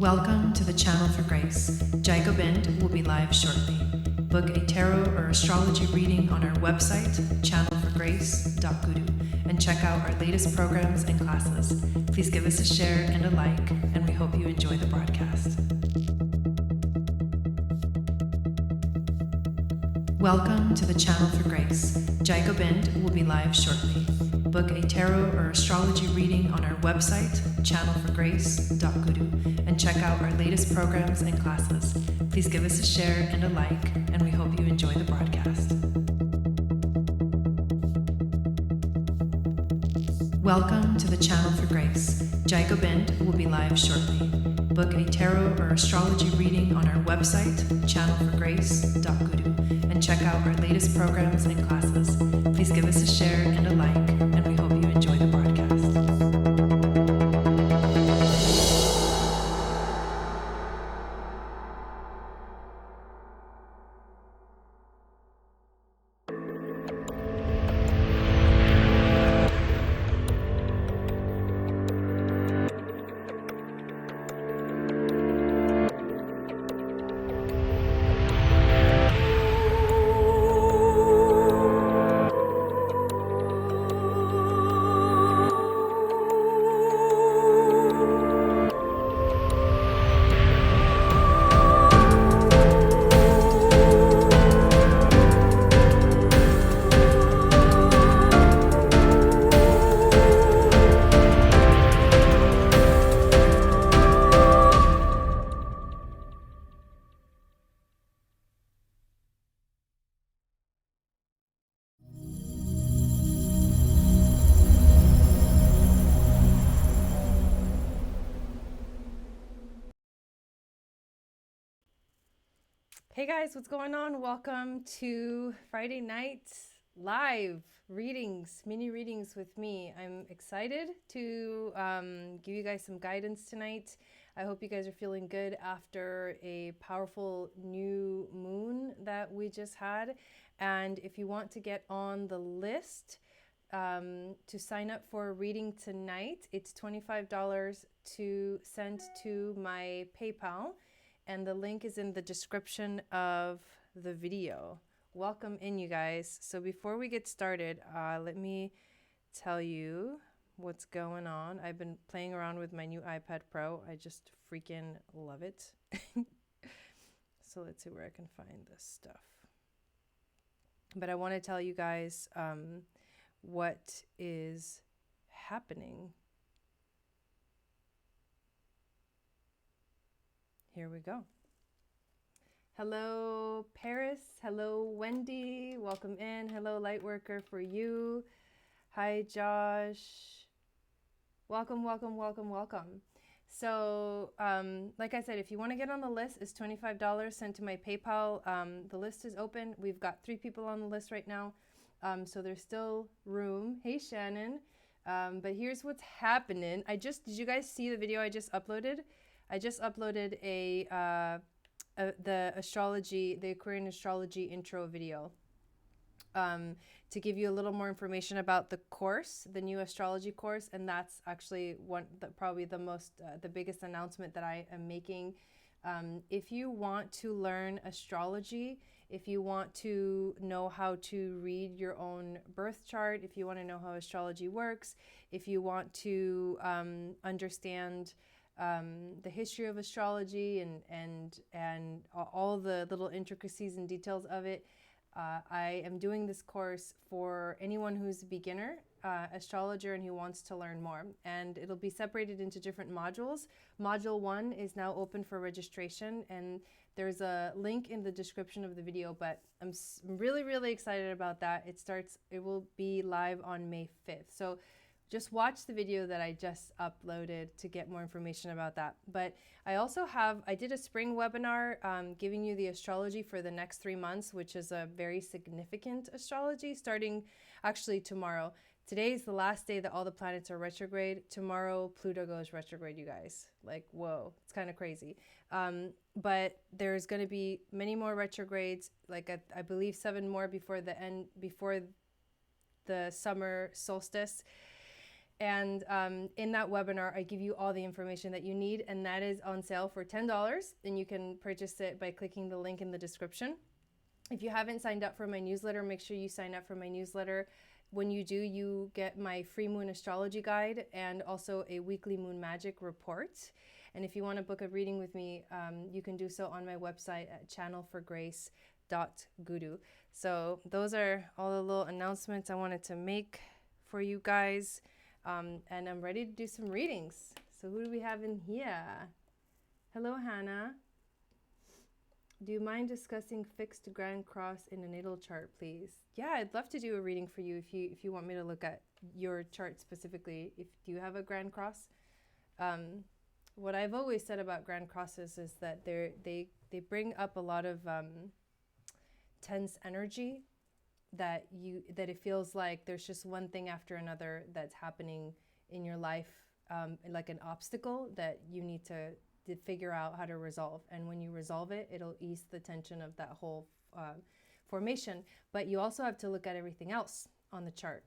Welcome to the Channel for Grace. Gobind will be live shortly. Book a tarot or astrology reading on our website, channelforgrace.guru, and check out our latest programs and classes. Please give us a share and a like, and we hope you enjoy the broadcast. Welcome to the Channel for Grace. Gobind will be live shortly. Book a tarot or astrology reading on our website, channelforgrace.guru, and check out our latest programs and classes. Please give us a share and a like, and we hope you enjoy the broadcast. Welcome to the Channel for Grace. Gobind will be live shortly. Book a tarot or astrology reading on our website, channelforgrace.guru, and check out our latest programs and classes. Please give us a share and a like, and we hope you enjoy the broadcast. Hey guys, what's going on? Welcome to Friday night live readings, mini readings with me. I'm excited to give you guys some guidance tonight. I hope you guys are feeling good after a powerful new moon that we just had. And if you want to get on the list to sign up for a reading tonight, it's $25 to send to my PayPal. And the link is in the description of the video. Welcome in, you guys. So before we get started, let me tell you what's going on. I've been playing around with my new iPad Pro. I just freaking love it. So let's see where I can find this stuff. But I want to tell you guys what is happening. Here we go. Hello, Paris. Hello, Wendy. Welcome in. Hello, Lightworker for you. Hi, Josh. Welcome, welcome, welcome, welcome. So, like I said, if you want to get on the list, it's $25 sent to my PayPal. The list is open. We've got 3 people on the list right now. So there's still room. Hey, Shannon. But here's what's happening. Did you guys see the video I just uploaded? I just uploaded the Aquarian astrology intro video to give you a little more information about the course, the new astrology course, and that's actually probably the biggest announcement that I am making. If you want to learn astrology, if you want to know how to read your own birth chart, if you want to know how astrology works, if you want to understand the history of astrology and all the little intricacies and details of it, I am doing this course for anyone who's a beginner astrologer and who wants to learn more. And it'll be separated into different modules. Module 1 is now open for registration, and there's a link in the description of the video, but I'm really, really excited about that. It will be live on May 5th. So just watch the video that I just uploaded to get more information about that. But I did a spring webinar giving you the astrology for the next 3 months, which is a very significant astrology starting actually tomorrow. Today is the last day that all the planets are retrograde. Tomorrow, Pluto goes retrograde, you guys. Like, whoa, it's kind of crazy. But there's going to be many more retrogrades, like I believe 7 more before the summer solstice. And in that webinar, I give you all the information that you need, and that is on sale for $10. And you can purchase it by clicking the link in the description. If you haven't signed up for my newsletter, make sure you sign up for my newsletter. When you do, you get my free moon astrology guide and also a weekly moon magic report. And if you want to book a reading with me, you can do so on my website at channelforgrace.guru. So those are all the little announcements I wanted to make for you guys. And I'm ready to do some readings. So who do we have in here? Hello, Hannah. Do you mind discussing fixed Grand Cross in a natal chart, please? Yeah, I'd love to do a reading for you if you want me to look at your chart specifically. If you have a Grand Cross, what I've always said about Grand Crosses is that they bring up a lot of tense energy, that it feels like there's just one thing after another that's happening in your life, like an obstacle that you need to figure out how to resolve. And when you resolve it, it'll ease the tension of that whole formation. But you also have to look at everything else on the chart.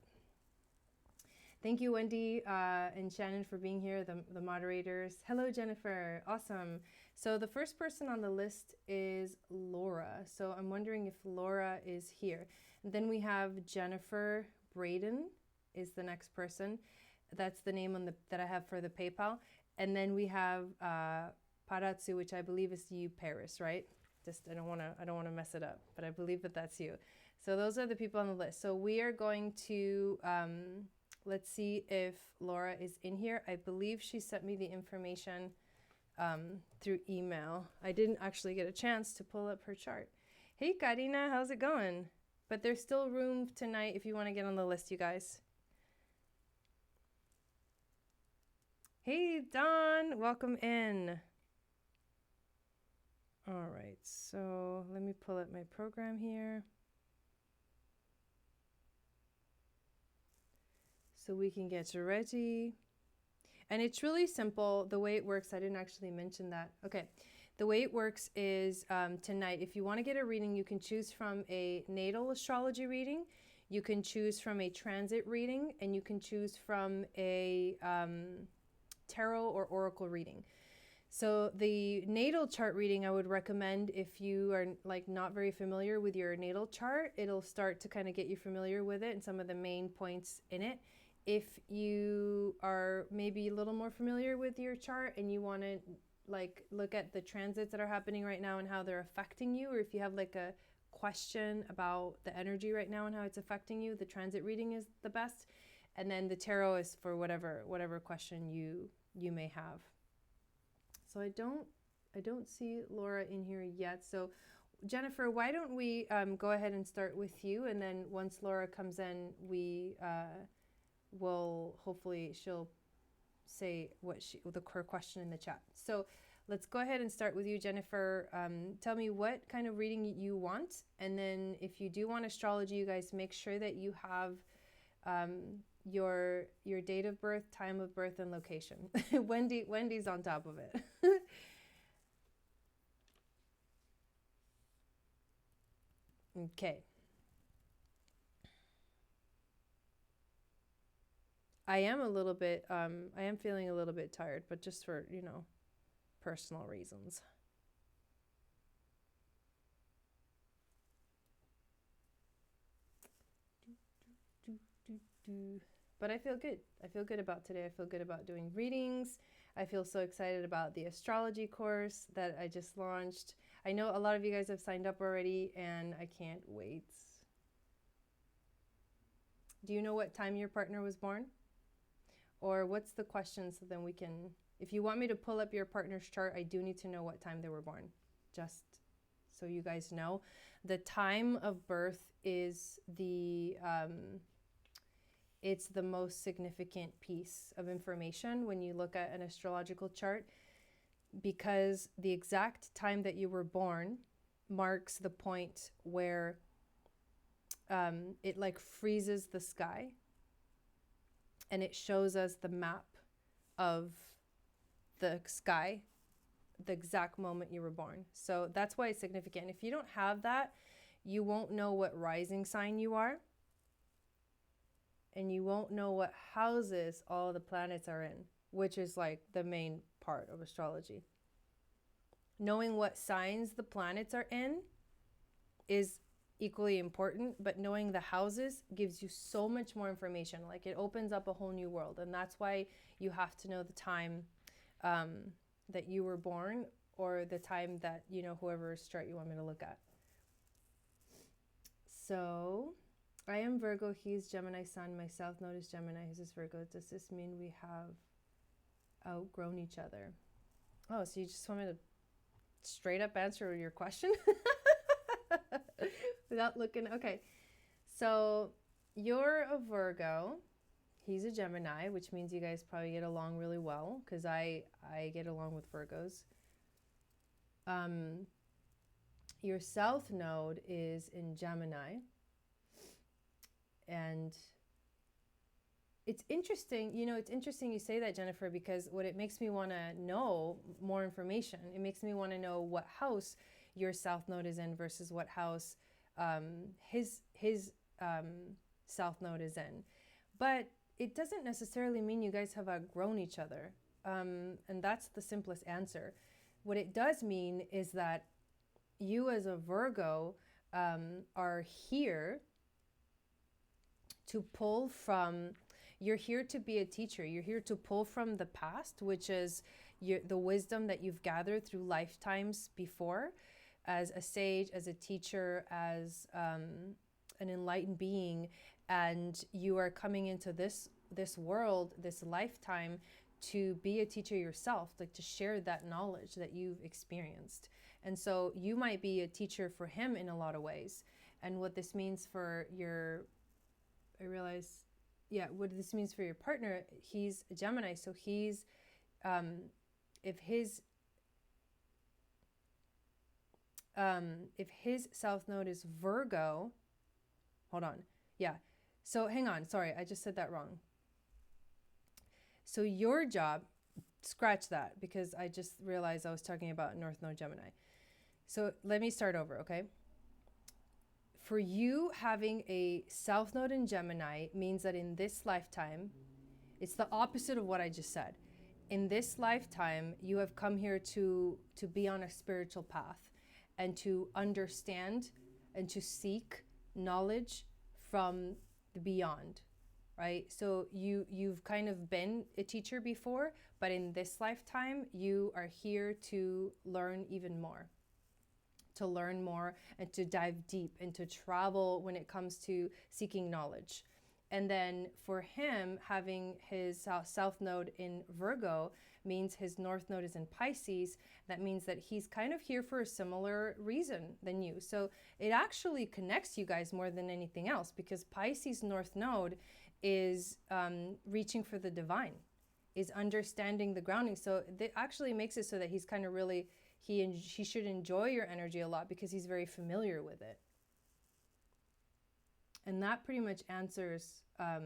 Thank you, Wendy and Shannon, for being here, the moderators. Hello, Jennifer. Awesome. So the first person on the list is Laura. So I'm wondering if Laura is here. And then we have Jennifer Braden is the next person. That's the name that I have for the PayPal. And then we have Paratsu, which I believe is you, Paris, right? I don't want to mess it up, but I believe that that's you. So those are the people on the list. So we are going to let's see if Laura is in here. I believe she sent me the information through email. I didn't actually get a chance to pull up her chart. Hey, Karina, how's it going? But there's still room tonight if you want to get on the list, you guys. Hey, Don, welcome in. All right, so let me pull up my program here so we can get you ready. And it's really simple. The way it works, I didn't actually mention that. Okay, the way it works is tonight, if you want to get a reading, you can choose from a natal astrology reading, you can choose from a transit reading, and you can choose from a tarot or oracle reading. So the natal chart reading I would recommend if you are like not very familiar with your natal chart. It'll start to kind of get you familiar with it and some of the main points in it. If you are maybe a little more familiar with your chart and you want to like look at the transits that are happening right now and how they're affecting you, or if you have like a question about the energy right now and how it's affecting you, the transit reading is the best. And then the tarot is for whatever question you may have. So I don't see Laura in here yet. So Jennifer, why don't we go ahead and start with you, and then once Laura comes in, we will hopefully she'll say her question in the chat. So let's go ahead and start with you, Jennifer. Tell me what kind of reading you want, and then if you do want astrology, you guys make sure that you have your date of birth, time of birth, and location. Wendy's on top of it. Okay. I am feeling a little bit tired, but just for, personal reasons. But I feel good. I feel good about today. I feel good about doing readings. I feel so excited about the astrology course that I just launched. I know a lot of you guys have signed up already, and I can't wait. Do you know what time your partner was born? Or what's the question, so then we can, if you want me to pull up your partner's chart, I do need to know what time they were born. Just so you guys know. The time of birth is it's the most significant piece of information when you look at an astrological chart, because the exact time that you were born marks the point where it like freezes the sky and it shows us the map of the sky, the exact moment you were born. So that's why it's significant. If you don't have that, you won't know what rising sign you are. and you won't know what houses all the planets are in, which is like the main part of astrology. Knowing what signs the planets are in is equally important, but knowing the houses gives you so much more information. Like it opens up a whole new world. And that's why you have to know the time that you were born, or the time that, you know, whoever's chart you want me to look at. So I am Virgo, he's Gemini sun, my south node is Gemini, his is Virgo. Does this mean we have outgrown each other? Oh, so you just want me to straight up answer your question? Without looking. Okay, so you're a Virgo, he's a Gemini, which means you guys probably get along really well, because I get along with Virgos. Your south node is in Gemini, and it's interesting, you know, it's interesting you say that, Jennifer, because what it makes me want to know more information. It makes me want to know what house your south node is in versus what house his south node is in. But it doesn't necessarily mean you guys have outgrown each other. And that's the simplest answer. What it does mean is that you as a Virgo are here to pull from, you're here to be a teacher. You're here to pull from the past, which is the wisdom that you've gathered through lifetimes before, as a sage, as a teacher, as an enlightened being. And you are coming into this world, this lifetime, to be a teacher yourself, like to share that knowledge that you've experienced. And so you might be a teacher for him in a lot of ways. And what this means for your, I realize, yeah, what this means for your partner, he's a Gemini, so he's, if his south node is Virgo, hold on, yeah, so hang on, sorry, I just said that wrong. So your job, scratch that, because I just realized I was talking about North Node Gemini. So let me start over, okay? For you, having a south node in Gemini means that in this lifetime, it's the opposite of what I just said. In this lifetime, you have come here to be on a spiritual path and to understand and to seek knowledge from the beyond, right? So you've kind of been a teacher before, but in this lifetime, you are here to learn even more. To learn more and to dive deep and to travel when it comes to seeking knowledge. And then for him, having his south node in Virgo means his north node is in Pisces. That means that he's kind of here for a similar reason than you. So it actually connects you guys more than anything else, because Pisces north node is reaching for the divine, is understanding the grounding. So it actually makes it so that he's kind of really, he should enjoy your energy a lot because he's very familiar with it. And that pretty much answers that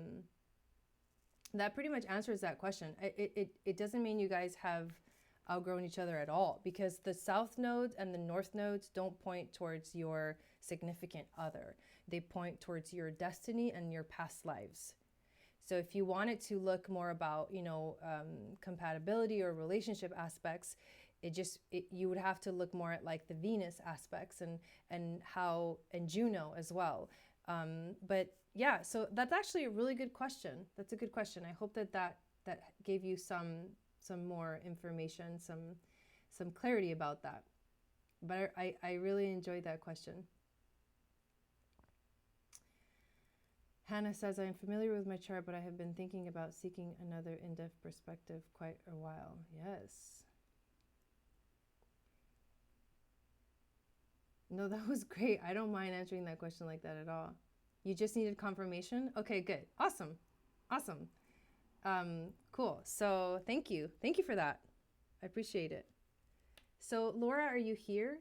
question. It doesn't mean you guys have outgrown each other at all, because the south nodes and the north nodes don't point towards your significant other. They point towards your destiny and your past lives. So if you wanted to look more about, you know, compatibility or relationship aspects, you would have to look more at like the Venus aspects and Juno as well. But yeah, so that's actually a really good question. That's a good question. I hope that gave you some more information, some clarity about that. But I really enjoyed that question. Hannah says, I am familiar with my chart, but I have been thinking about seeking another in-depth perspective quite a while. Yes. No, that was great. I don't mind answering that question like that at all. You just needed confirmation? Okay, good. Awesome. Awesome. Cool. So thank you. Thank you for that. I appreciate it. So Laura, are you here?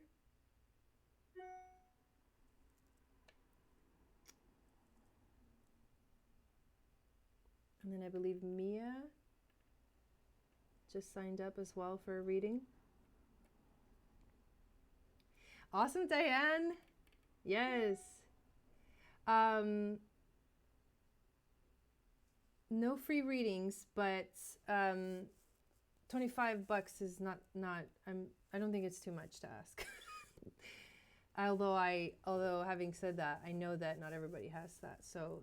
And then I believe Mia just signed up as well for a reading. Awesome, Diane. Yes. no free readings, but $25 is not I don't think it's too much to ask. Although having said that, I know that not everybody has that. So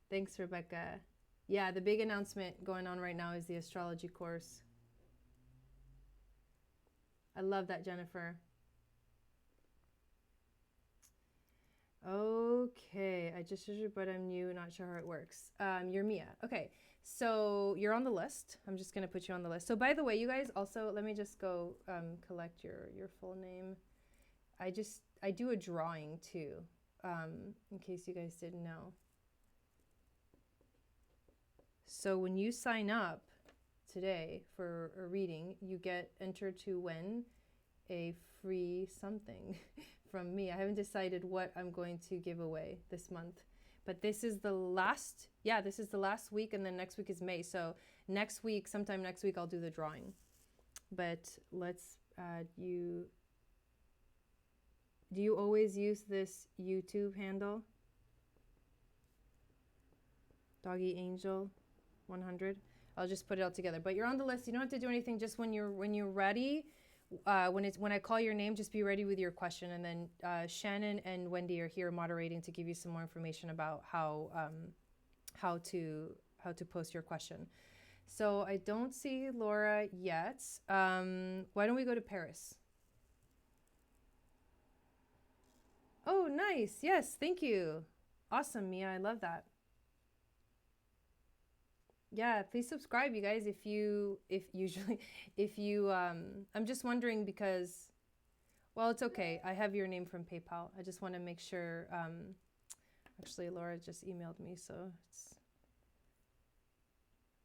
thanks, Rebecca. Yeah, the big announcement going on right now is the astrology course. I love that, Jennifer. Okay, I just registered, but I'm new, not sure how it works. You're Mia. Okay, so you're on the list. I'm just gonna put you on the list. So by the way, you guys also, let me just go collect your full name. I do a drawing too, in case you guys didn't know. So when you sign up today for a reading, you get entered to win a free something from me. I haven't decided what I'm going to give away this month, but this is the last, this is the last week, and then next week is May. So next week, sometime next week, I'll do the drawing. But let's add you. Do you always use this YouTube handle? Doggy Angel 100. I'll just put it all together. But you're on the list. You don't have to do anything. Just when you're ready, when I call your name, just be ready with your question. And then Shannon and Wendy are here moderating to give you some more information about how to post your question. So I don't see Laura yet. Why don't we go to Paris? Oh, nice. Yes, thank you. Awesome, Mia. I love that. Yeah, please subscribe, you guys, if you I'm just wondering because, well, it's okay. I have your name from PayPal. I just want to make sure, actually, Laura just emailed me, so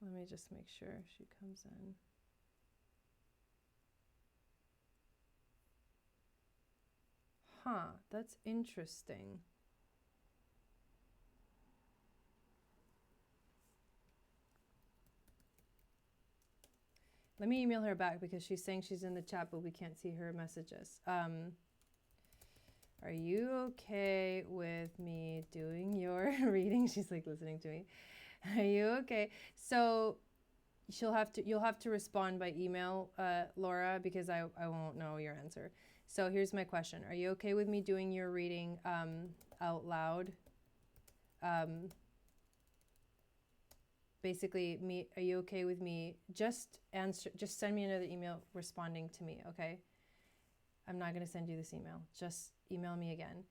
let me just make sure she comes in. Huh, that's interesting. Let me email her back because she's saying she's in the chat, but we can't see her messages. Are you okay with me doing your reading? She's like listening to me. Are you okay? So you'll have to respond by email, Laura, because I won't know your answer. So here's my question. Are you okay with me doing your reading out loud? Basically, are you okay with me? Just send me another email responding to me, okay? I'm not going to send you this email. Just email me again.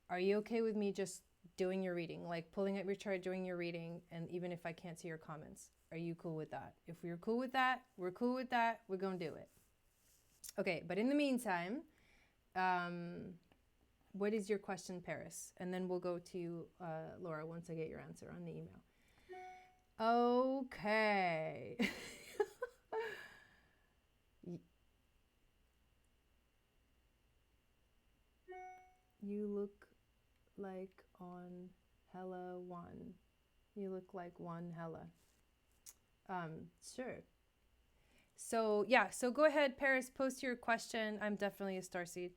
Are you okay with me just doing your reading, like pulling up your chart, doing your reading, and even if I can't see your comments? Are you cool with that? If we're cool with that, we're cool with that. We're going to do it. Okay, but in the meantime, what is your question, Paris? And then we'll go to Laura once I get your answer on the email. Okay. You look like on Hella one. You look like one Hella. Sure. So yeah, so go ahead, Paris, post your question. I'm definitely a starseed.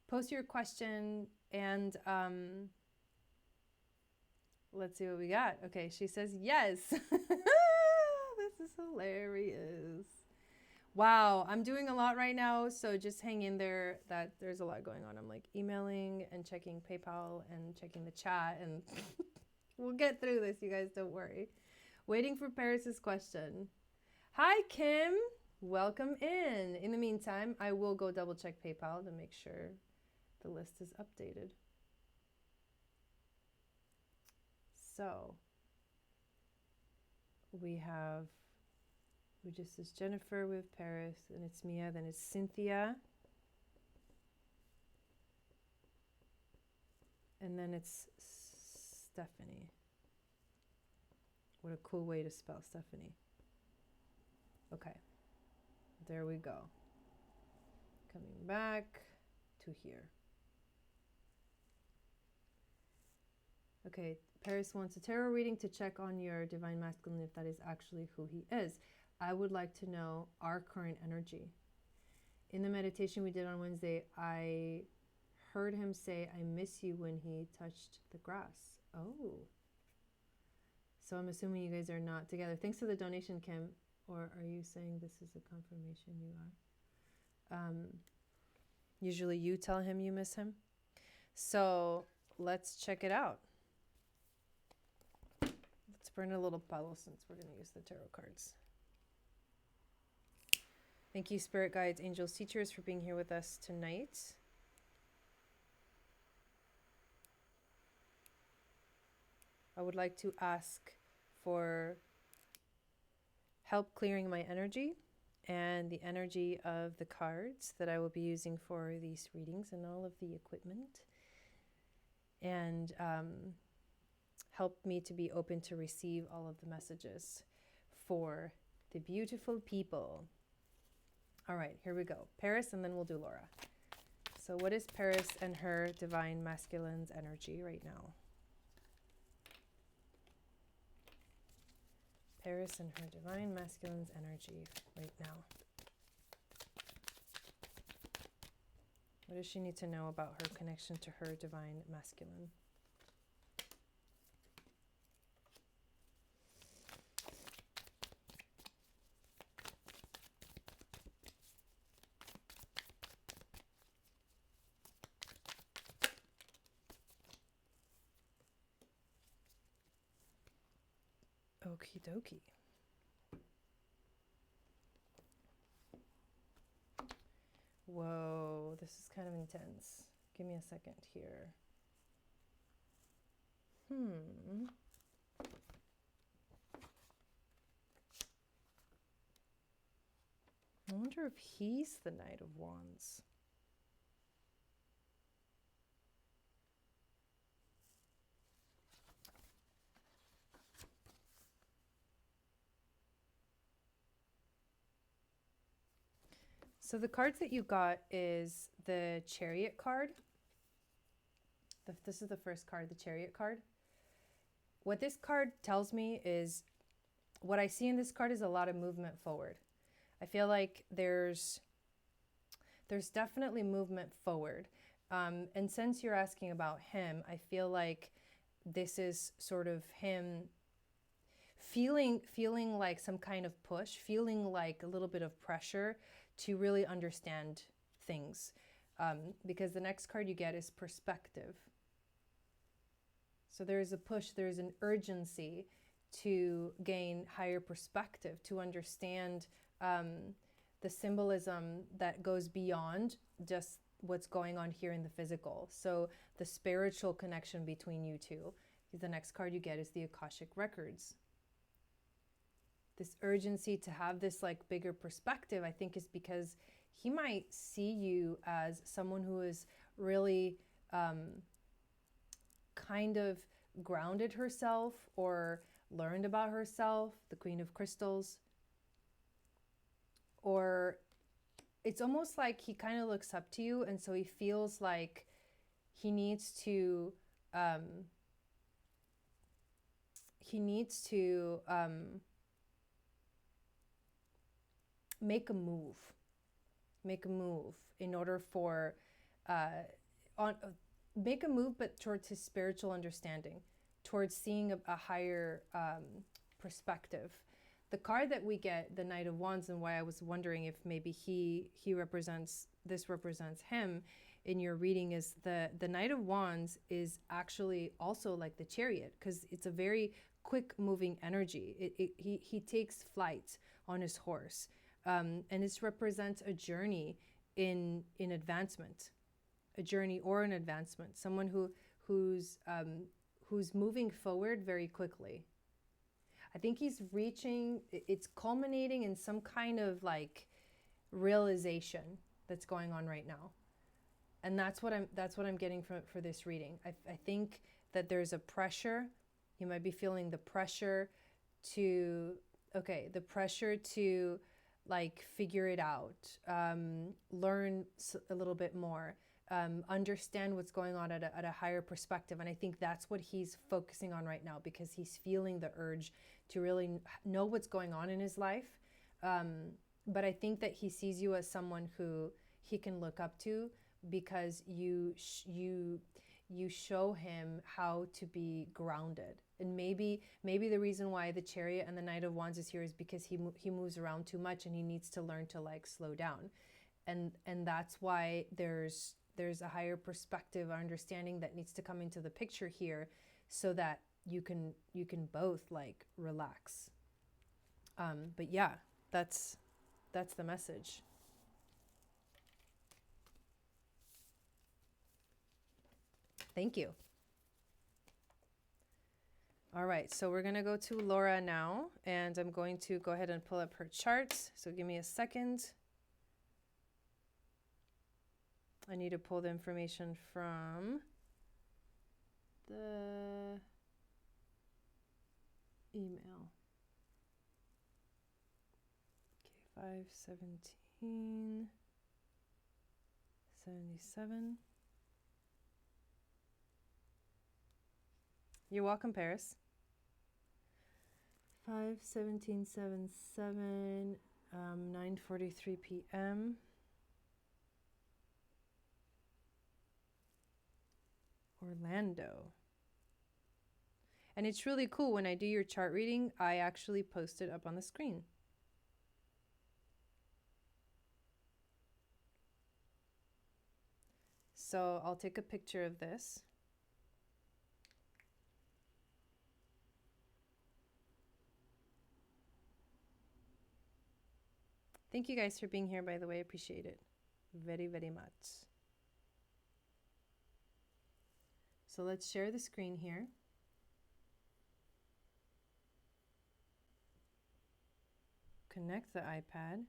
Post your question and let's see what we got. Okay, she says yes. This is hilarious. Wow, I'm doing a lot right now, so just hang in there. That there's a lot going on. I'm like emailing and checking PayPal and checking the chat, and we'll get through this, you guys, don't worry. Waiting for Paris's question. Hi, Kim. Welcome in. In the meantime, I will go double check PayPal to make sure the list is updated. So we just is Jennifer with Paris, and it's Mia, then it's Cynthia, and then it's Stephanie. What a cool way to spell Stephanie. Okay, there we go. Coming back to here. Okay, Paris wants a tarot reading to check on your divine masculine, if that is actually who he is. I would like to know our current energy. In the meditation we did on Wednesday, I heard him say, I miss you when he touched the grass. Oh. So I'm assuming you guys are not together. Thanks for the donation, Kim. Or are you saying this is a confirmation you are? Usually you tell him you miss him. So let's check it out. Let's burn a little palo since we're going to use the tarot cards. Thank you, spirit guides, angels, teachers, for being here with us tonight. I would like to ask for help clearing my energy and the energy of the cards that I will be using for these readings and all of the equipment. And help me to be open to receive all of the messages for the beautiful people. All right, here we go. Paris, and then we'll do Laura. So what is Paris and her divine masculine's energy right now? Paris and her divine masculine's energy right now. What does she need to know about her connection to her divine masculine? Okie dokie. Whoa, this is kind of intense. Give me a second here. I wonder if he's the Knight of Wands. So the cards that you got is the Chariot card. This is the first card, the Chariot card. What this card tells me is, what I see in this card is a lot of movement forward. I feel like there's definitely movement forward. And since you're asking about him, I feel like this is sort of him feeling like some kind of push, feeling like a little bit of pressure to really understand things. Because the next card you get is perspective. So there is a push, there is an urgency to gain higher perspective, to understand the symbolism that goes beyond just what's going on here in the physical. So the spiritual connection between you two. The next card you get is the Akashic Records. This urgency to have this like bigger perspective, I think, is because he might see you as someone who is really kind of grounded herself or learned about herself, the Queen of Crystals. Or it's almost like he kind of looks up to you, and so he feels like he needs to make a move in order for make a move, but towards his spiritual understanding, towards seeing a higher perspective. The card that we get, the Knight of Wands, and why I was wondering if maybe this represents him in your reading, is the Knight of Wands is actually also like the Chariot, because it's a very quick moving energy. He takes flight on his horse, and this represents a journey in advancement, a journey or an advancement. Someone who's moving forward very quickly. I think he's it's culminating in some kind of like realization that's going on right now. And that's what I'm getting for this reading. I think that there's a pressure. You might be feeling the pressure to like figure it out, learn a little bit more, understand what's going on at a higher perspective. And I think that's what he's focusing on right now, because he's feeling the urge to really know what's going on in his life. But I think that he sees you as someone who he can look up to, because you show him how to be grounded. And maybe the reason why the Chariot and the Knight of Wands is here is because he moves around too much and he needs to learn to like slow down. And that's why there's a higher perspective or understanding that needs to come into the picture here, so that you can both like relax. But yeah, that's the message. Thank you. All right, so we're going to go to Laura now, and I'm going to go ahead and pull up her chart. So give me a second. I need to pull the information from the email. Okay, 5/17/77. You're welcome, Paris. 5/17/77, 9:43 p.m. Orlando. And it's really cool when I do your chart reading, I actually post it up on the screen. So I'll take a picture of this. Thank you guys for being here, by the way. I appreciate it very, very much. So let's share the screen here. Connect the iPad.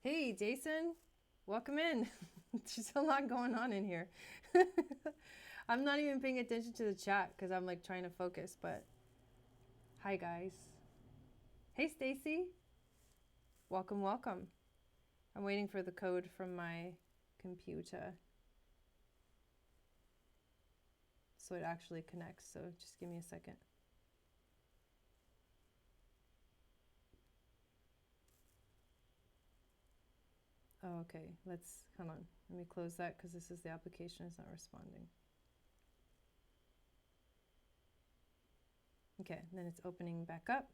Hey, Jason. Welcome in. There's a lot going on in here. I'm not even paying attention to the chat because I'm like trying to focus, but hi, guys. Hey, Stacy. Welcome, welcome. I'm waiting for the code from my computer so it actually connects. So just give me a second. Oh, okay. Hold on. Let me close that because this is the application. It's not responding. Okay, then it's opening back up.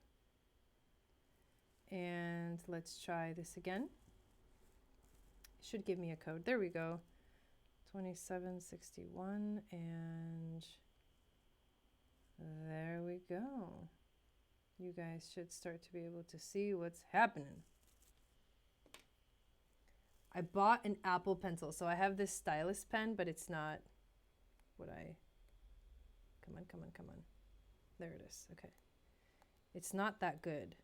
And let's try this again. It should give me a code. There we go. 2761, and there we go. You guys should start to be able to see what's happening. I bought an Apple pencil. So I have this stylus pen, but it's not what I... Come on, come on, come on. There it is. Okay. It's not that good.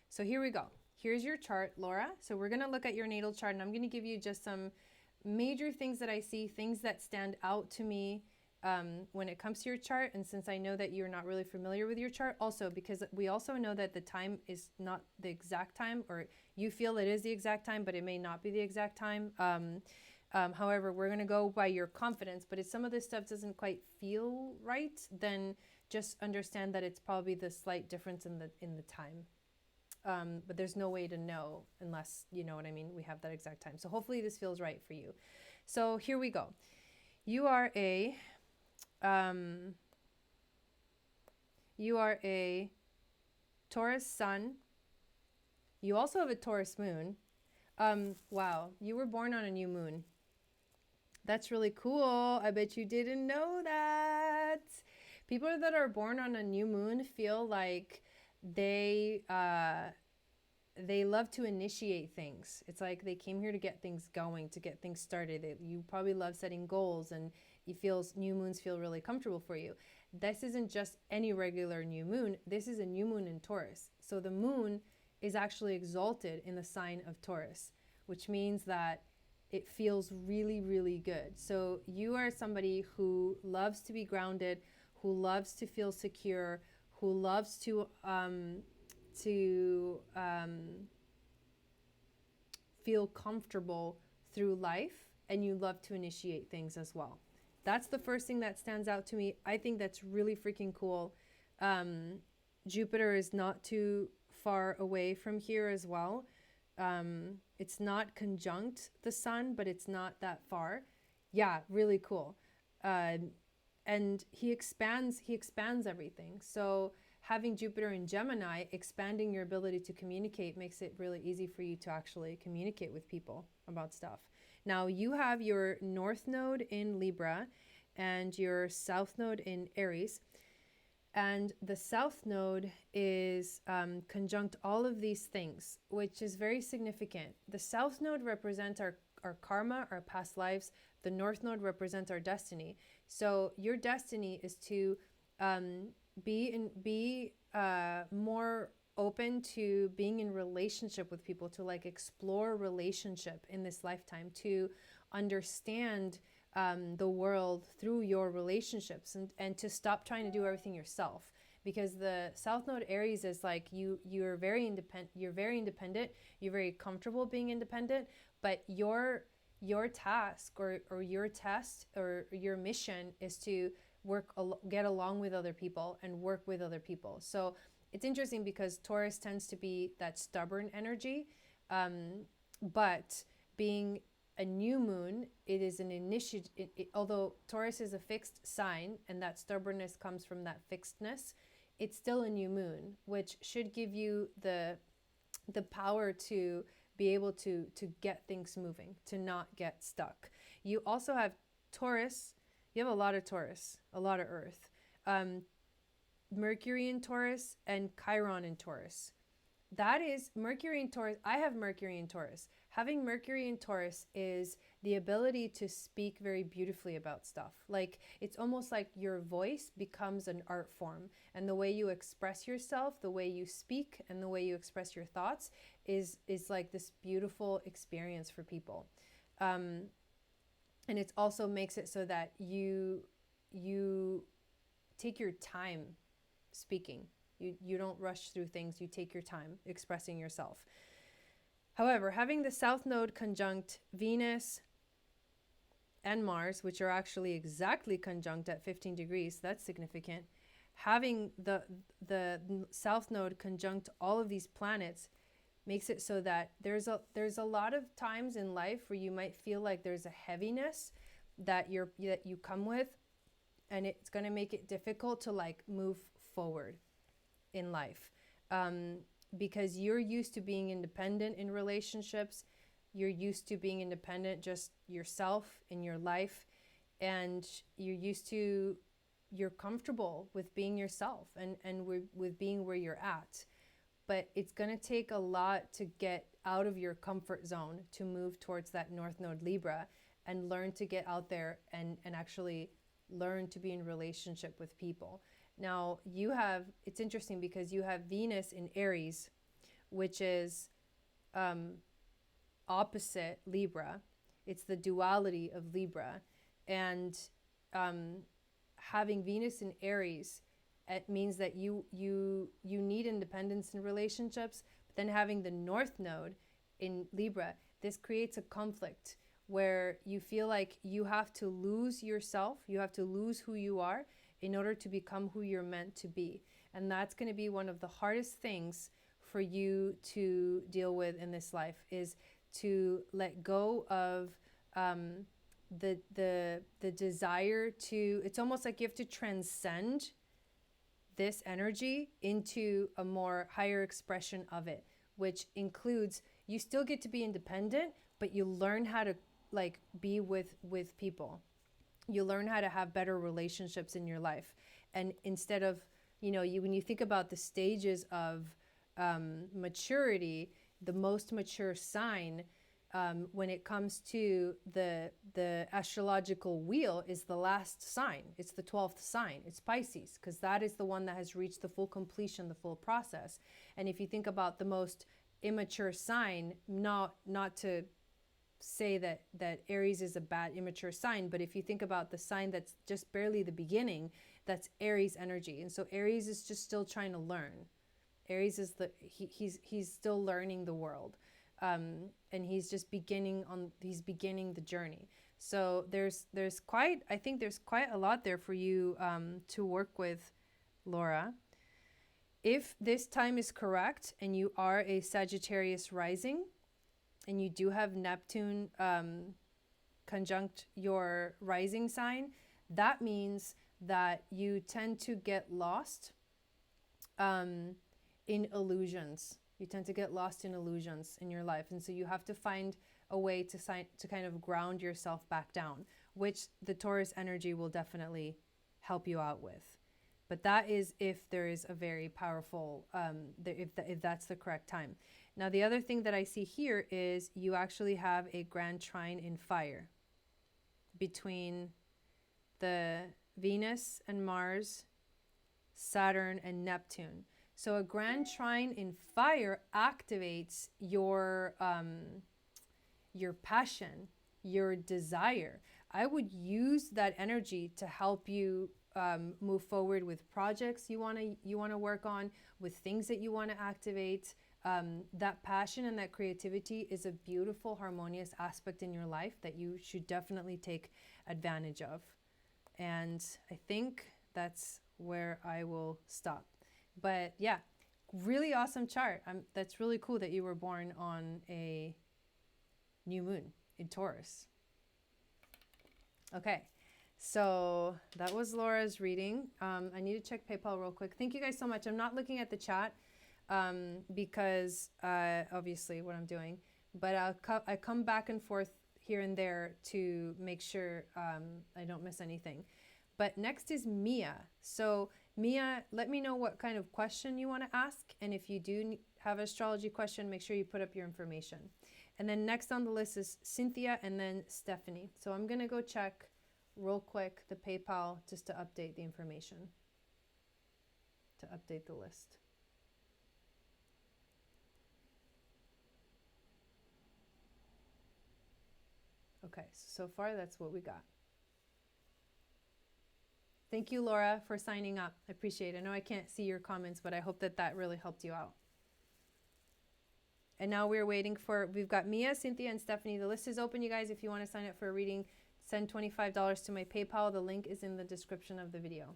So here we go. Here's your chart, Laura. So we're going to look at your natal chart, and I'm going to give you just some major things that I see, things that stand out to me when it comes to your chart. And since I know that you're not really familiar with your chart, also because we also know that the time is not the exact time, or you feel it is the exact time, but it may not be the exact time. However, we're going to go by your confidence, but if some of this stuff doesn't quite feel right, then just understand that it's probably the slight difference in the time. But there's no way to know unless, you know what I mean, we have that exact time. So hopefully this feels right for you. So here we go. You are a Taurus sun. You also have a Taurus moon. Wow, you were born on a new moon. That's really cool. I bet you didn't know that. People that are born on a new moon feel like they love to initiate things. It's like they came here to get things going, to get things started. You probably love setting goals, and new moons feel really comfortable for you. This isn't just any regular new moon. This is a new moon in Taurus. So the moon is actually exalted in the sign of Taurus, which means that it feels really, really good. So you are somebody who loves to be grounded, who loves to feel secure, who loves to feel comfortable through life, and you love to initiate things as well. That's the first thing that stands out to me. I think that's really freaking cool. Jupiter is not too far away from here as well. It's not conjunct the sun, but it's not that far. Yeah, really cool. And he expands everything. So having Jupiter in Gemini, expanding your ability to communicate makes it really easy for you to actually communicate with people about stuff. Now you have your North Node in Libra and your South Node in Aries. And the South Node is conjunct all of these things, which is very significant. The South Node represents our karma, our past lives. The North Node represents our destiny. So your destiny is to be more open to being in relationship with people, to like explore relationship in this lifetime, to understand the world through your relationships, and to stop trying to do everything yourself. Because the South Node Aries is like you're very independent, you're very comfortable being independent, but your task or your test or your mission is to get along with other people and work with other people. So it's interesting because Taurus tends to be that stubborn energy, but being a new moon, it is an initiative. Although Taurus is a fixed sign and that stubbornness comes from that fixedness, it's still a new moon, which should give you the power to be able to get things moving, to not get stuck. You also have Taurus. You have a lot of Taurus, a lot of Earth. Mercury in Taurus and Chiron in Taurus. That is Mercury in Taurus. I have Mercury in Taurus. Having Mercury in Taurus is the ability to speak very beautifully about stuff. Like it's almost like your voice becomes an art form, and the way you express yourself, the way you speak, and the way you express your thoughts is like this beautiful experience for people. And it also makes it so that you take your time speaking. You don't rush through things. You take your time expressing yourself. However, having the South Node conjunct Venus and Mars, which are actually exactly conjunct at 15 degrees, that's significant. Having the South Node conjunct all of these planets makes it so that there's a lot of times in life where you might feel like there's a heaviness that you come with, and it's going to make it difficult to like move forward in life. Because you're used to being independent in relationships, you're used to being independent just yourself in your life, and you're comfortable with being yourself and with being where you're at. But it's going to take a lot to get out of your comfort zone to move towards that North Node Libra and learn to get out there and actually learn to be in relationship with people. Now, it's interesting because you have Venus in Aries, which is opposite Libra. It's the duality of Libra. And having Venus in Aries, it means that you need independence in relationships. But then having the North Node in Libra, this creates a conflict where you feel like you have to lose yourself, you have to lose who you are, in order to become who you're meant to be. And that's going to be one of the hardest things for you to deal with in this life, is to let go of the desire to, it's almost like you have to transcend this energy into a more higher expression of it, which includes you still get to be independent, but you learn how to like be with people. You learn how to have better relationships in your life. And instead of, when you think about the stages of maturity, the most mature sign when it comes to the astrological wheel is the last sign. It's the 12th sign. It's Pisces, because that is the one that has reached the full completion, the full process. And if you think about the most immature sign, not to say that Aries is a bad immature sign, but if you think about the sign that's just barely the beginning, that's Aries energy. And so Aries is just still trying to learn. Aries is he's still learning the world, and he's just beginning the journey. So there's quite a lot there for you to work with, Laura. If this time is correct and you are a Sagittarius rising, and you do have Neptune conjunct your rising sign, that means that you tend to get lost in illusions. You tend to get lost in illusions in your life. And so you have to find a way to kind of ground yourself back down, which the Taurus energy will definitely help you out with. But that is if there is a very powerful, if that's the correct time. Now, the other thing that I see here is you actually have a grand trine in fire between the Venus and Mars, Saturn and Neptune. So a grand trine in fire activates your passion, your desire. I would use that energy to help you move forward with projects you want to work on, with things that you want to activate. That passion and that creativity is a beautiful, harmonious aspect in your life that you should definitely take advantage of. And I think that's where I will stop. But yeah, really awesome chart. That's really cool that you were born on a new moon in Taurus. Okay, so that was Laura's reading. I need to check PayPal real quick. Thank you guys so much. I'm not looking at the chat because obviously what I'm doing, but I come back and forth here and there to make sure I don't miss anything. But next is Mia. So Mia, let me know what kind of question you want to ask. And if you do have an astrology question, make sure you put up your information. And then next on the list is Cynthia and then Stephanie. So I'm going to go check real quick the PayPal just to update the information, to update the list. Okay, so far that's what we got. Thank you, Laura, for signing up. I appreciate it. I know I can't see your comments, but I hope that that really helped you out. And now we're waiting for, we've got Mia, Cynthia, and Stephanie. The list is open, you guys. If you want to sign up for a reading, send $25 to my PayPal. The link is in the description of the video.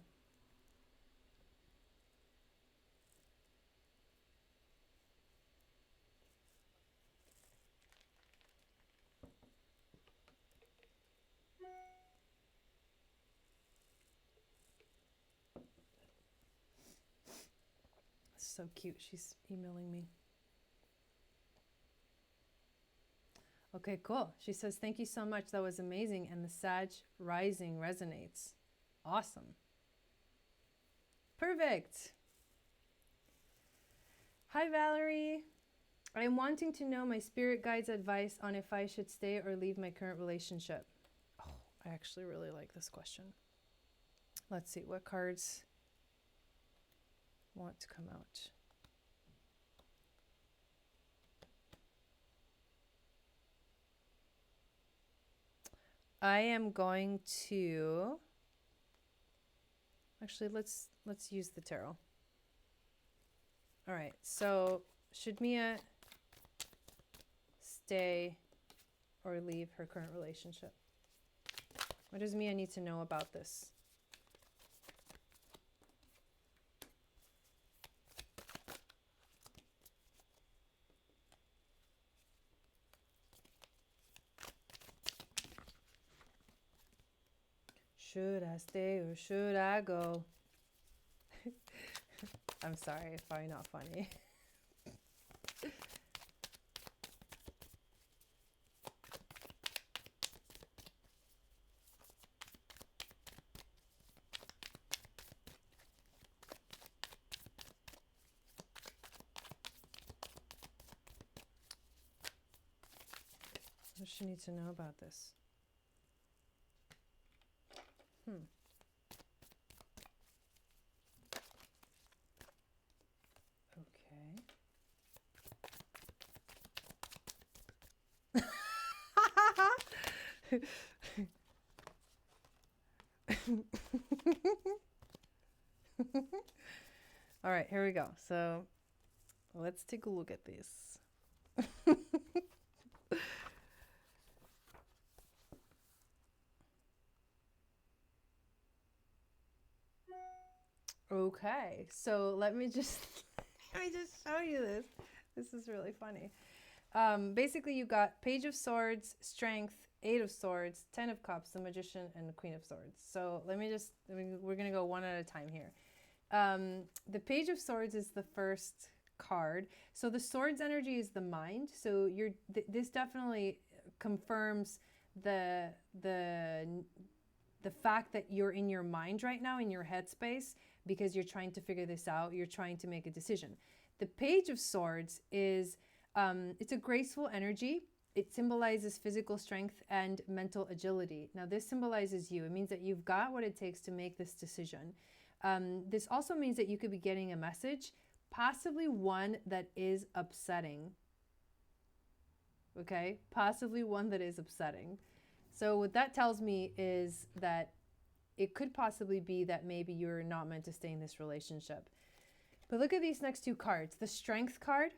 So cute. She's emailing me. Okay, cool. She says, thank you so much. That was amazing. And the Sag rising resonates. Awesome. Perfect. Hi, Valerie. I am wanting to know my spirit guide's advice on if I should stay or leave my current relationship. Oh, I actually really like this question. Let's see what cards want to come out. I am going to actually let's use the tarot. All right, so should Mia stay or leave her current relationship? What does Mia need to know about this? Should I stay or should I go? I'm sorry, it's probably not funny. What does she need to know about this? Okay. All right, here we go. So let's take a look at this. Okay, so let me just show you this. This is really funny. Basically, you got Page of Swords, Strength, Eight of Swords, Ten of Cups, the Magician, and the Queen of Swords. So we're going to go one at a time here. The Page of Swords is the first card. So the Swords energy is the mind. So this definitely confirms the fact that you're in your mind right now, in your headspace, because you're trying to figure this out. You're trying to make a decision. The Page of Swords is, it's a graceful energy. It symbolizes physical strength and mental agility. Now, this symbolizes you. It means that you've got what it takes to make this decision. This also means that you could be getting a message, possibly one that is upsetting. Okay? Possibly one that is upsetting. So what that tells me is that it could possibly be that maybe you're not meant to stay in this relationship. But look at these next two cards. The Strength card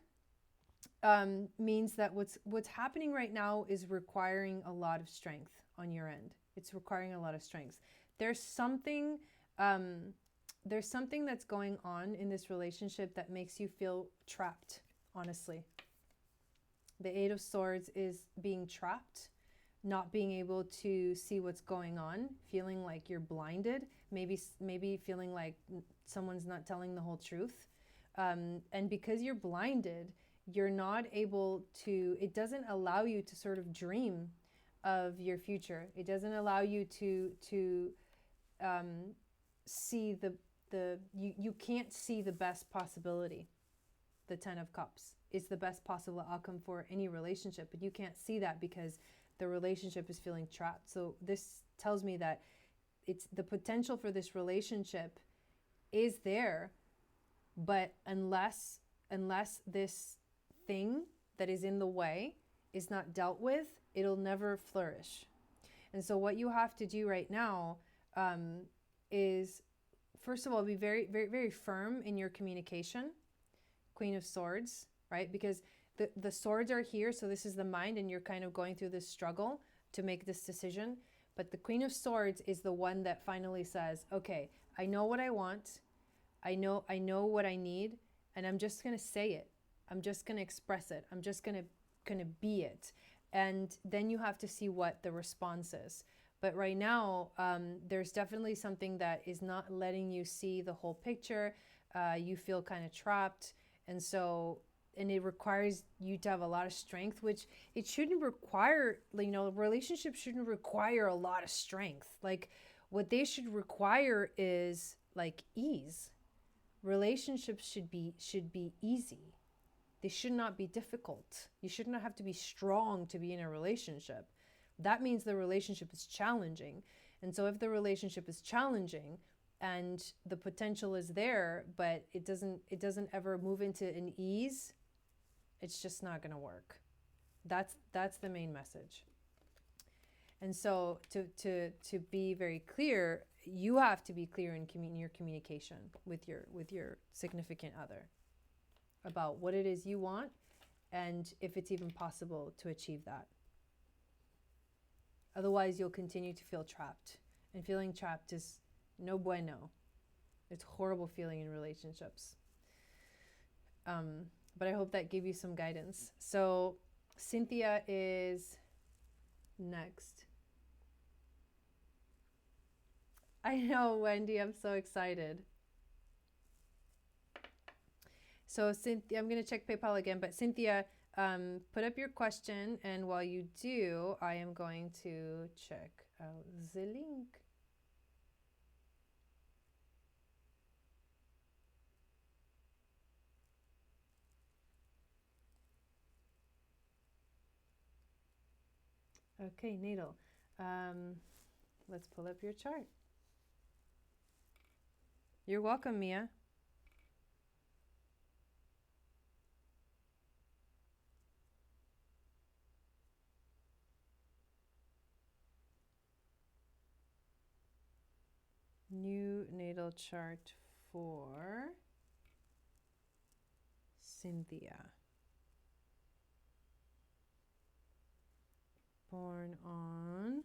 means that what's happening right now is requiring a lot of strength on your end. It's requiring a lot of strength. There's something that's going on in this relationship that makes you feel trapped, honestly. The Eight of Swords is being trapped, not being able to see what's going on, feeling like you're blinded, maybe feeling like someone's not telling the whole truth. And because you're blinded, you're not able to, it doesn't allow you to sort of dream of your future. It doesn't allow you to see you can't see the best possibility. The Ten of Cups is the best possible outcome for any relationship, but you can't see that because the relationship is feeling trapped. So this tells me that it's the potential for this relationship is there, but unless this thing that is in the way is not dealt with, it'll never flourish. And so what you have to do right now is, first of all, be very, very, very firm in your communication. Queen of Swords, right? Because the swords are here, so this is the mind, and you're kind of going through this struggle to make this decision. But the Queen of Swords is the one that finally says, okay, I know what I want, I know what I need, and I'm just going to say it. I'm just going to express it. I'm just going to be it. And then you have to see what the response is. But right now, there's definitely something that is not letting you see the whole picture. You feel kind of trapped. And so, and it requires you to have a lot of strength, which it shouldn't require, relationships shouldn't require a lot of strength. Like, what they should require is like ease. Relationships should be easy. They should not be difficult. You should not have to be strong to be in a relationship. That means the relationship is challenging. And so if the relationship is challenging and the potential is there, but it doesn't ever move into an ease, it's just not going to work. That's the main message. And so to be very clear, you have to be clear in your communication with your significant other about what it is you want and if it's even possible to achieve that. Otherwise, you'll continue to feel trapped. And feeling trapped is no bueno. It's a horrible feeling in relationships. But I hope that gave you some guidance. So Cynthia is next. I know, Wendy, I'm so excited. So Cynthia, I'm going to check PayPal again, but Cynthia, put up your question, and while you do, I am going to check out the link. Okay, natal. Let's pull up your chart. You're welcome, Mia. New natal chart for Cynthia. Born on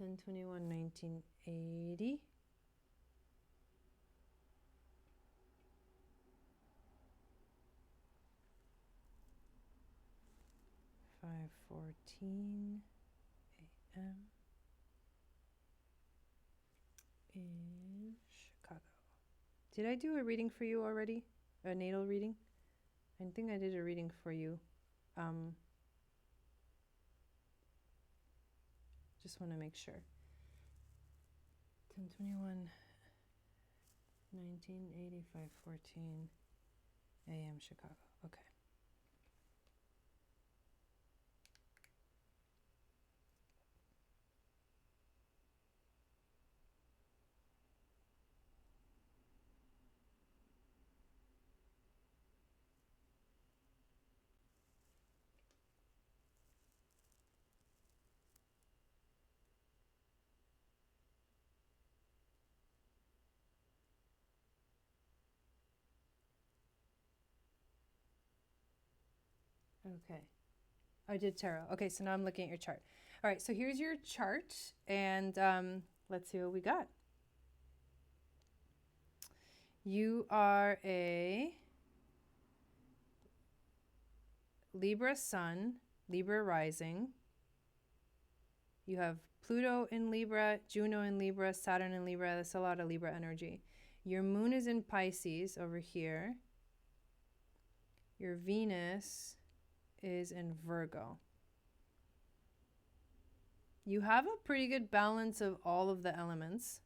10/21/1980. 8:14 a.m. in Chicago. Did I do a reading for you already? A natal reading? I think I did a reading for you. Just want to make sure. 10:21, 1980, 5:14 a.m. Chicago. Okay. Okay. I did tarot. Okay, so now I'm looking at your chart. All right, so here's your chart, and let's see what we got. You are a Libra sun, Libra rising. You have Pluto in Libra, Juno in Libra, Saturn in Libra. That's a lot of Libra energy. Your moon is in Pisces over here. Your Venus is in Virgo. You have a pretty good balance of all of the elements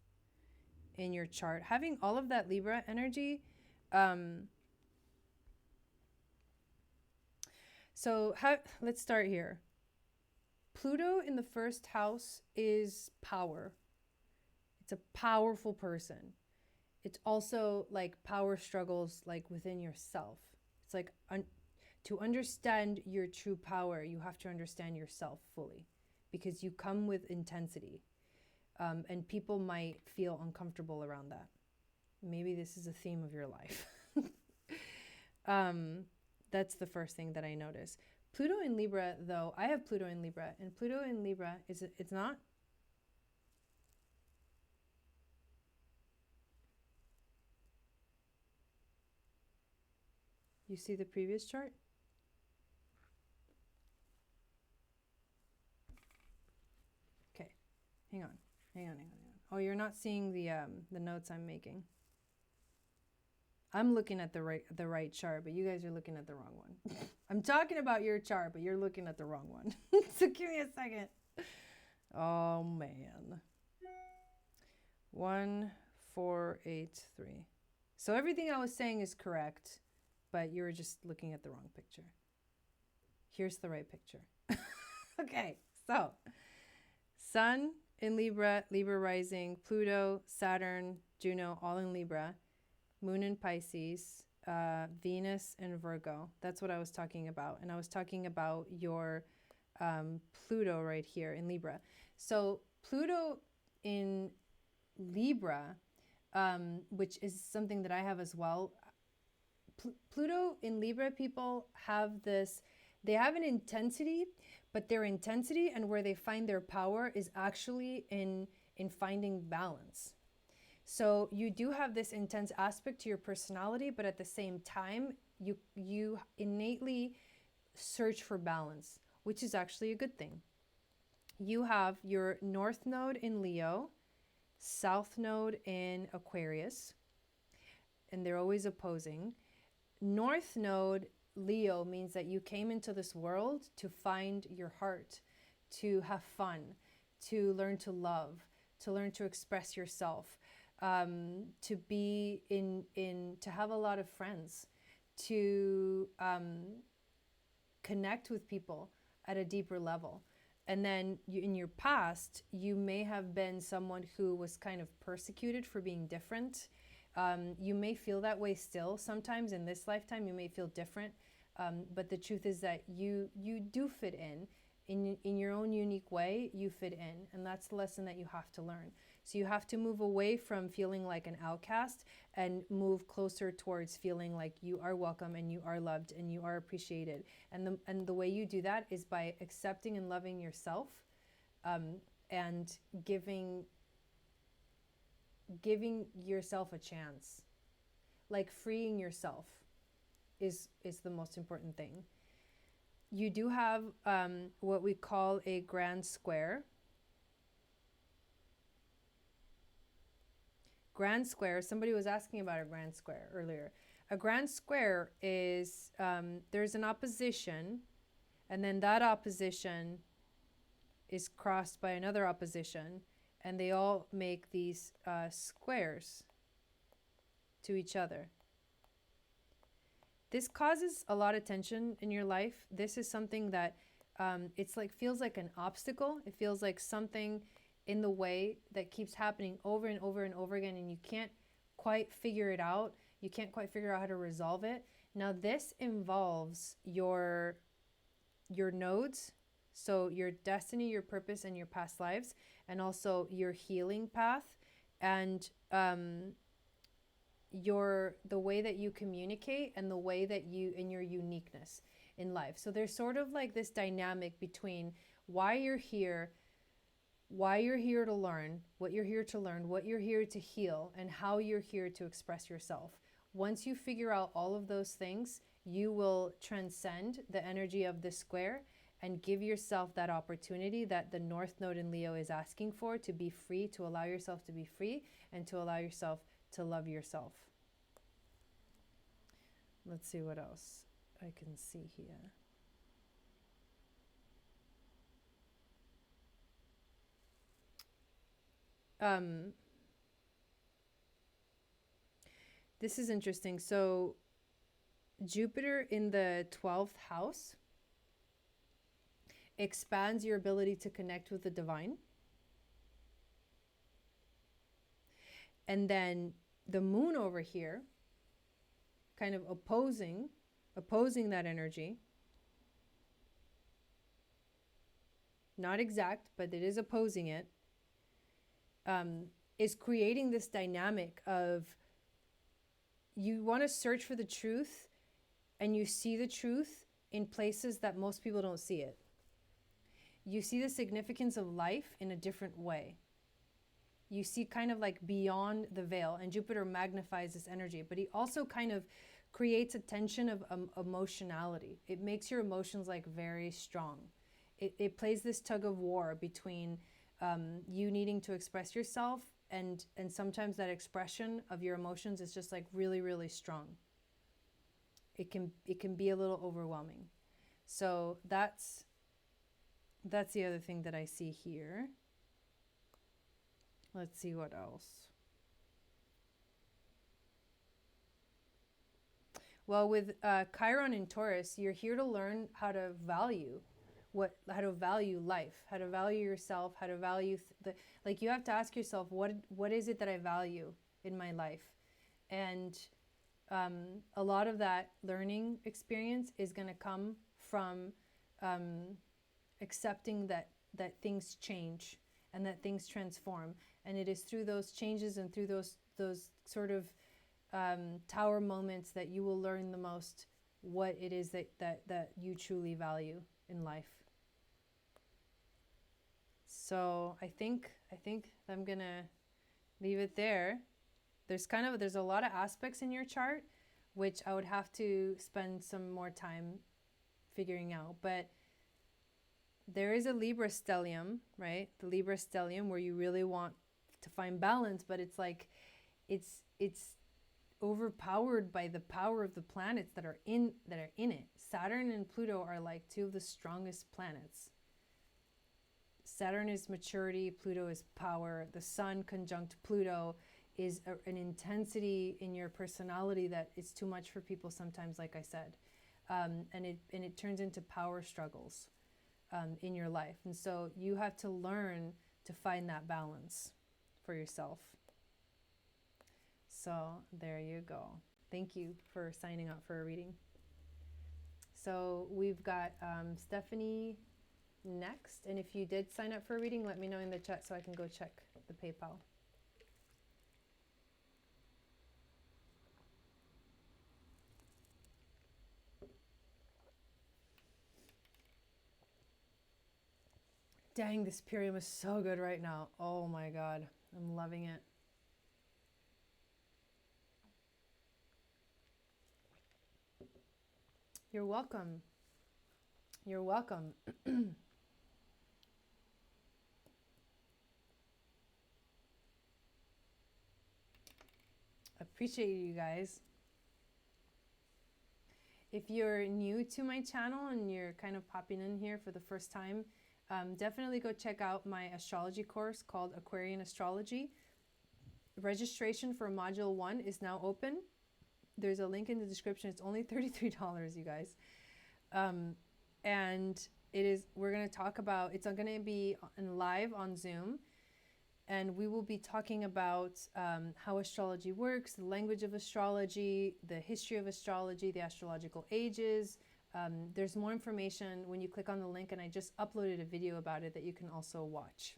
in your chart. Having all of that Libra energy, let's start here. Pluto in the first house is power. It's a powerful person. It's also like power struggles like within yourself. It's like to understand your true power, you have to understand yourself fully, because you come with intensity, and people might feel uncomfortable around that. Maybe this is a theme of your life. That's the first thing that I notice. Pluto in Libra, though, I have Pluto in Libra, and Pluto in Libra, it's not? You see the previous chart? Okay, hang on. Oh, you're not seeing the notes I'm making. I'm looking at the right chart, but you guys are looking at the wrong one. I'm talking about your chart, but you're looking at the wrong one. So give me a second. Oh man. 1, 4, 8, 3. So everything I was saying is correct, but you were just looking at the wrong picture. Here's the right picture. Okay, so Sun in Libra, Libra rising, Pluto, Saturn, Juno, all in Libra, Moon in Pisces, Venus in Virgo. That's what I was talking about. And I was talking about your Pluto right here in Libra. So Pluto in Libra, which is something that I have as well. Pluto in Libra people have this, they have an intensity, but their intensity and where they find their power is actually in finding balance. So you do have this intense aspect to your personality, but at the same time, you innately search for balance, which is actually a good thing. You have your North Node in Leo, South Node in Aquarius, and they're always opposing. North Node Leo means that you came into this world to find your heart, to have fun, to learn to love, to learn to express yourself, to be to have a lot of friends, to connect with people at a deeper level. And then in your past, you may have been someone who was kind of persecuted for being different. You may feel that way still. Sometimes in this lifetime, you may feel different. But the truth is that you do fit in your own unique way. You fit in. And that's the lesson that you have to learn. So you have to move away from feeling like an outcast and move closer towards feeling like you are welcome and you are loved and you are appreciated. And the way you do that is by accepting and loving yourself, and giving yourself a chance. Like freeing yourself is the most important thing. you do have what we call a grand square. Grand square, somebody was asking about a grand square earlier. A grand square is, there's an opposition, and then that opposition is crossed by another opposition, and they all make these squares to each other. This causes a lot of tension in your life. This is something that it's like, feels like an obstacle. It feels like something in the way that keeps happening over and over and over again, and you can't quite figure it out. You can't quite figure out how to resolve it. Now this involves your nodes, so your destiny, your purpose, and your past lives, and also your healing path, and the way that you communicate, and the way that you, in your uniqueness in life. So there's sort of like this dynamic between why you're here to learn, what you're here to learn, what you're here to heal, and how you're here to express yourself. Once you figure out all of those things, you will transcend the energy of the square and give yourself that opportunity that the North Node in Leo is asking for, to be free, to allow yourself to be free, and to allow yourself to love yourself. Let's see what else I can see here. This is interesting. So Jupiter in the 12th house expands your ability to connect with the divine. And then the moon over here, kind of opposing that energy. Not exact, but it is opposing it. Is creating this dynamic of, you want to search for the truth, and you see the truth in places that most people don't see it. You see the significance of life in a different way. You see kind of like beyond the veil, and Jupiter magnifies this energy, but he also kind of creates a tension of emotionality. It makes your emotions like very strong. It plays this tug of war between you needing to express yourself, and sometimes that expression of your emotions is just like really, really strong. It can be a little overwhelming. So that's the other thing that I see here. Let's see what else. Well, with Chiron in Taurus, you're here to learn how to value how to value life, how to value yourself, how to value like you have to ask yourself, what is it that I value in my life? And a lot of that learning experience is going to come from accepting that things change and that things transform. And it is through those changes and through those sort of tower moments that you will learn the most what it is that you truly value in life. So I think I'm gonna leave it there. There's a lot of aspects in your chart which I would have to spend some more time figuring out, but there is a Libra stellium, right? The Libra stellium, where you really want to find balance, but it's like it's overpowered by the power of the planets that are in it. Saturn and Pluto are like two of the strongest planets. Saturn is maturity, Pluto is power. The Sun conjunct Pluto is an intensity in your personality that is too much for people sometimes, like I said. And it turns into power struggles in your life. And so you have to learn to find that balance for yourself. So there you go. Thank you for signing up for a reading. So we've got Stephanie next. And if you did sign up for a reading, let me know in the chat so I can go check the PayPal. Dang, this Purium is so good right now. Oh my God, I'm loving it. You're welcome. You're welcome. Appreciate you guys. If you're new to my channel and you're kind of popping in here for the first time, definitely go check out my astrology course called Aquarian Astrology. Registration for Module 1 is now open. There's a link in the description. It's only $33, you guys. And we're going to talk about, it's going to be live on Zoom. And we will be talking about how astrology works, the language of astrology, the history of astrology, the astrological ages. There's more information when you click on the link, and I just uploaded a video about it that you can also watch.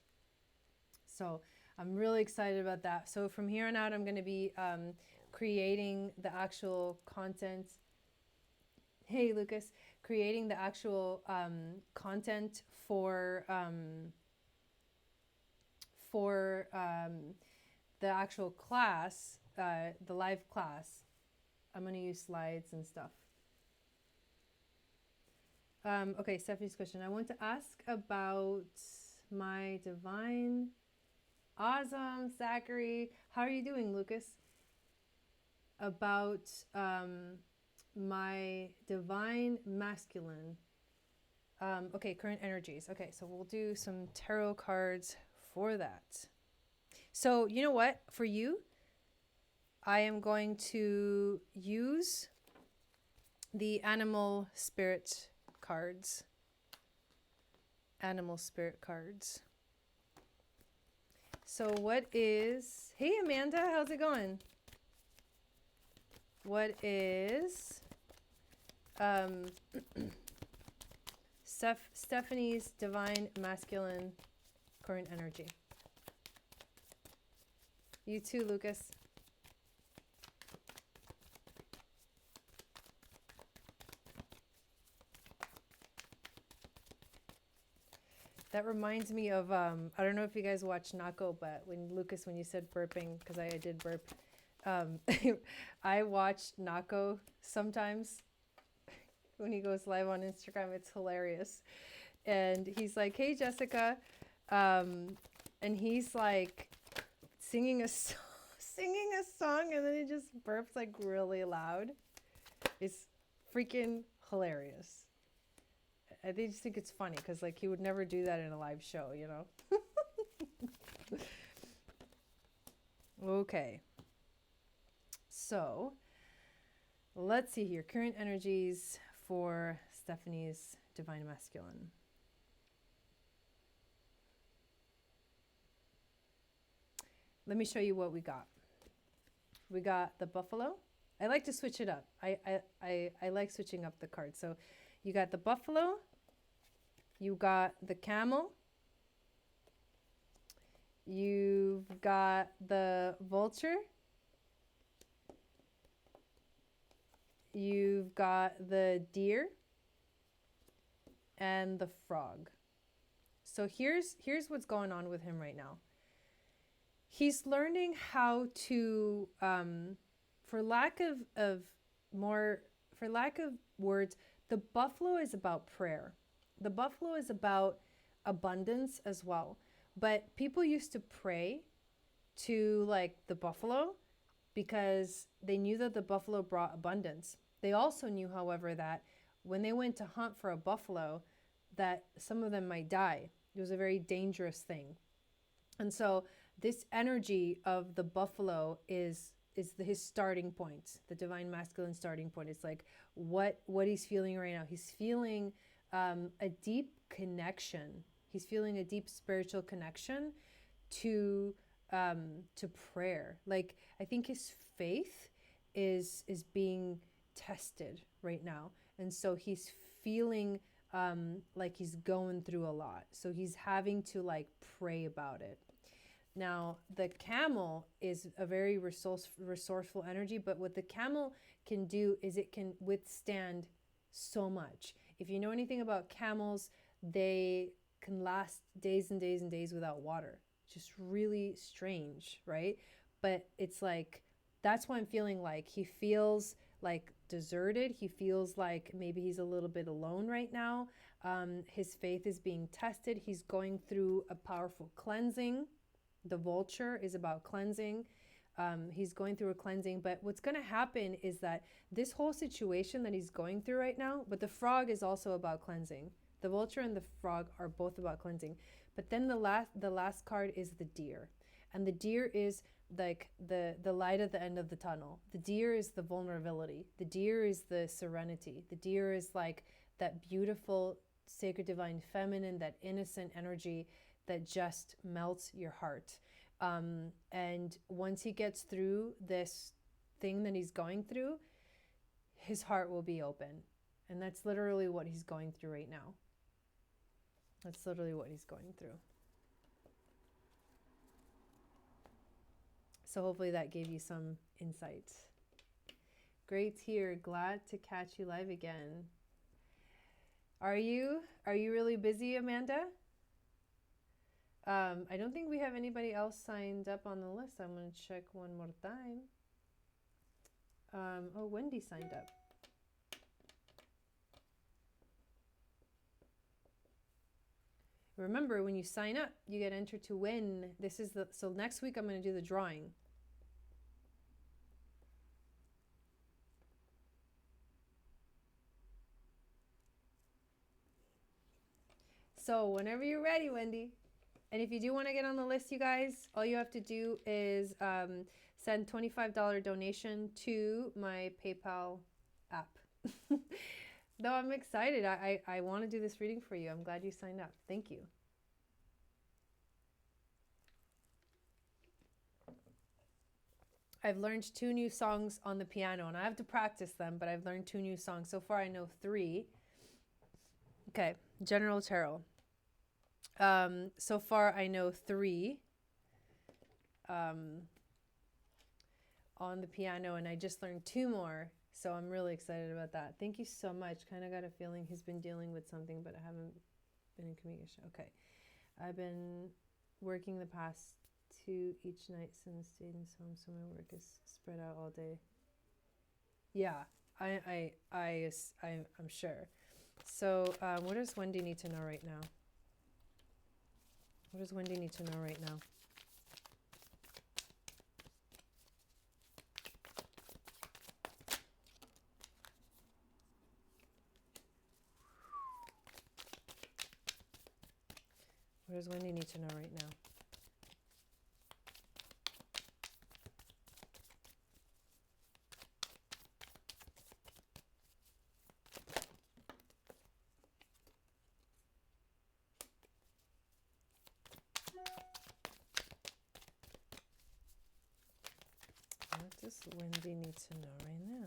So I'm really excited about that. So from here on out, I'm going to be creating the actual content. Hey, Lucas, creating the actual content for the actual class, the live class. I'm going to use slides and stuff. Okay, Stephanie's question. I want to ask about my divine. Awesome, Zachary. How are you doing, Lucas? About my divine masculine. Okay, current energies. Okay, so we'll do some tarot cards for that. So you know what? For you, I am going to use the animal spirit cards. Animal spirit cards. So what is... Hey, Amanda, how's it going? What is... Stephanie's divine masculine current energy. You too, Lucas. That reminds me of, I don't know if you guys watch Nako, but Lucas, when you said burping, because I did burp, I watch Nako sometimes when he goes live on Instagram. It's hilarious. And he's like, hey, Jessica. And he's like singing a song, and then he just burps like really loud. It's freaking hilarious. I just think it's funny because like he would never do that in a live show, you know? Okay. So let's see here. Current energies for Stephanie's divine masculine. Let me show you what we got. We got the buffalo. I like to switch it up. I like switching up the cards. So you got the buffalo. You got the camel. You've got the vulture. You've got the deer and the frog. So here's what's going on with him right now. He's learning how to, for lack of words, the buffalo is about prayer. The buffalo is about abundance as well. But people used to pray to like the buffalo because they knew that the buffalo brought abundance. They also knew, however, that when they went to hunt for a buffalo, that some of them might die. It was a very dangerous thing. And so this energy of the buffalo is his starting point, the divine masculine starting point. It's like what he's feeling right now. He's feeling a deep connection. He's feeling a deep spiritual connection to prayer. Like I think his faith is being tested right now, and so he's feeling like he's going through a lot. So he's having to like pray about it. Now, the camel is a very resourceful energy, but what the camel can do is it can withstand so much. If you know anything about camels, they can last days and days and days without water. Just really strange, right? But it's like, that's why I'm feeling like he feels like deserted. He feels like maybe he's a little bit alone right now. His faith is being tested. He's going through a powerful cleansing. The vulture is about cleansing. He's going through a cleansing, but what's going to happen is that this whole situation that he's going through right now, but the frog is also about cleansing. The vulture and the frog are both about cleansing. But then the last card is the deer. And the deer is like the light at the end of the tunnel. The deer is the vulnerability. The deer is the serenity. The deer is like that beautiful, sacred, divine feminine, that innocent energy that just melts your heart. And once he gets through this thing that he's going through, his heart will be open. And that's literally what he's going through right now. That's literally what he's going through. So hopefully that gave you some insight. Great here. Glad to catch you live again. Are you really busy, Amanda? I don't think we have anybody else signed up on the list. I'm going to check one more time. Oh, Wendy signed up. Remember, when you sign up, you get entered to win. So next week I'm going to do the drawing. So whenever you're ready, Wendy. And if you do want to get on the list, you guys, all you have to do is send $25 donation to my PayPal app. No, I'm excited. I want to do this reading for you. I'm glad you signed up. Thank you. I've learned 2 new songs on the piano, and I have to practice them, but I've learned 2 new songs. So far, I know 3. Okay, General Tarot. So far, I know 3 on the piano, and I just learned 2 more. So I'm really excited about that. Thank you so much. Kind of got a feeling he's been dealing with something, but I haven't been in communication. Okay. I've been working the past 2 each night since Jaden's home, so my work is spread out all day. Yeah, I'm sure. So what does Wendy need to know right now? What does Wendy need to know right now? What does Wendy need to know right now? What does Wendy need to know right now?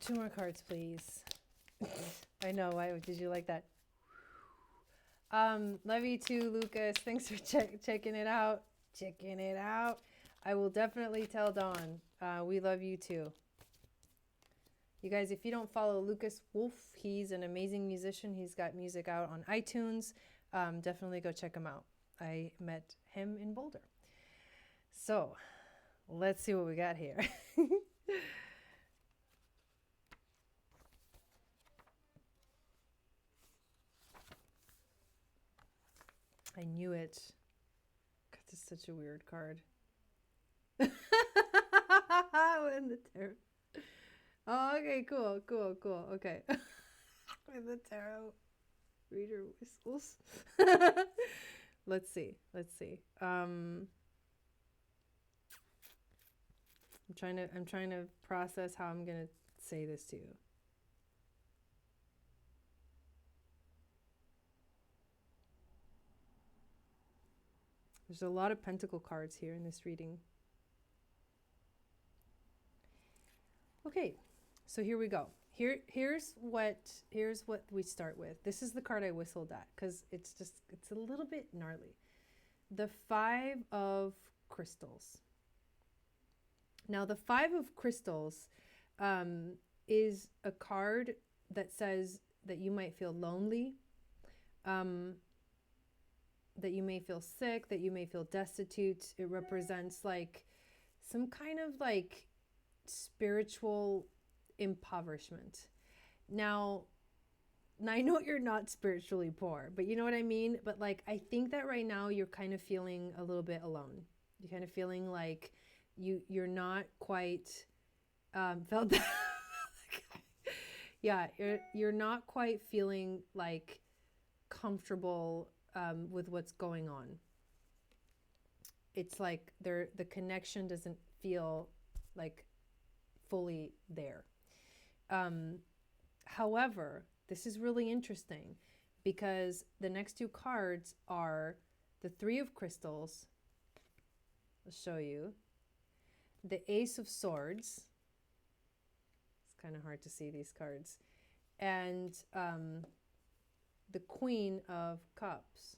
Two more cards, please. I know. Why did you like that? Love you too, Lucas. Thanks for checking it out. Checking it out. I will definitely tell Dawn. We love you too. You guys, if you don't follow Lucas Wolf, he's an amazing musician. He's got music out on iTunes. Definitely go check him out. I met him in Boulder. So let's see what we got here. I knew it. God, this is such a weird card. In the tarot. Oh, okay, cool. Okay. With the tarot reader whistles. Let's see. I'm trying to process how I'm gonna say this to you. There's a lot of pentacle cards here in this reading. Okay, so here we go. Here's what we start with. This is the card I whistled at because it's a little bit gnarly. The 5 of Crystals. Now the 5 of Crystals is a card that says that you might feel lonely, that you may feel sick, that you may feel destitute. It represents like some kind of like spiritual impoverishment. Now I know you're not spiritually poor, but you know what I mean? But like, I think that right now you're kind of feeling a little bit alone. You're kind of feeling like you're not quite felt that. Yeah, you're not quite feeling like comfortable with what's going on. It's like the connection doesn't feel like fully there. However, this is really interesting because the next two cards are the Three of Crystals. I'll show you. The Ace of Swords. It's kind of hard to see these cards. And the Queen of Cups.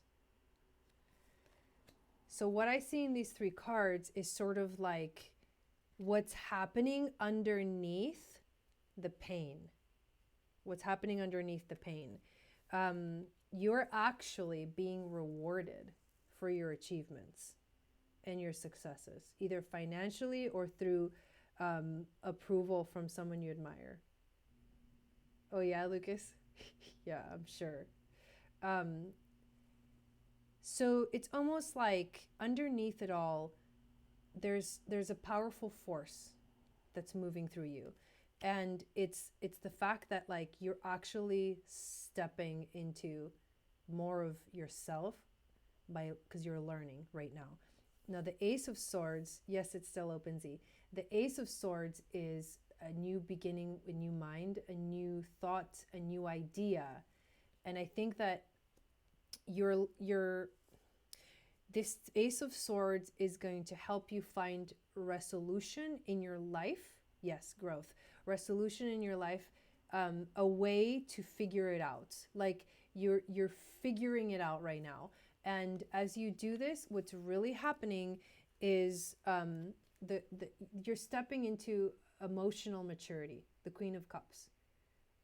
So what I see in these three cards is sort of like what's happening underneath the pain. What's happening underneath the pain. You're actually being rewarded for your achievements and your successes, either financially or through approval from someone you admire. Oh yeah, Lucas? Yeah, I'm sure. So it's almost like underneath it all, there's a powerful force that's moving through you. And it's the fact that like you're actually stepping into more of yourself because you're learning right now. Now the Ace of Swords, yes, it's still open Z. The Ace of Swords is a new beginning, a new mind, a new thought, a new idea. And I think that this Ace of Swords is going to help you find resolution in your life. Yes, growth. Resolution in your life, a way to figure it out. Like you're figuring it out right now. And as you do this, what's really happening is you're stepping into emotional maturity, the Queen of Cups.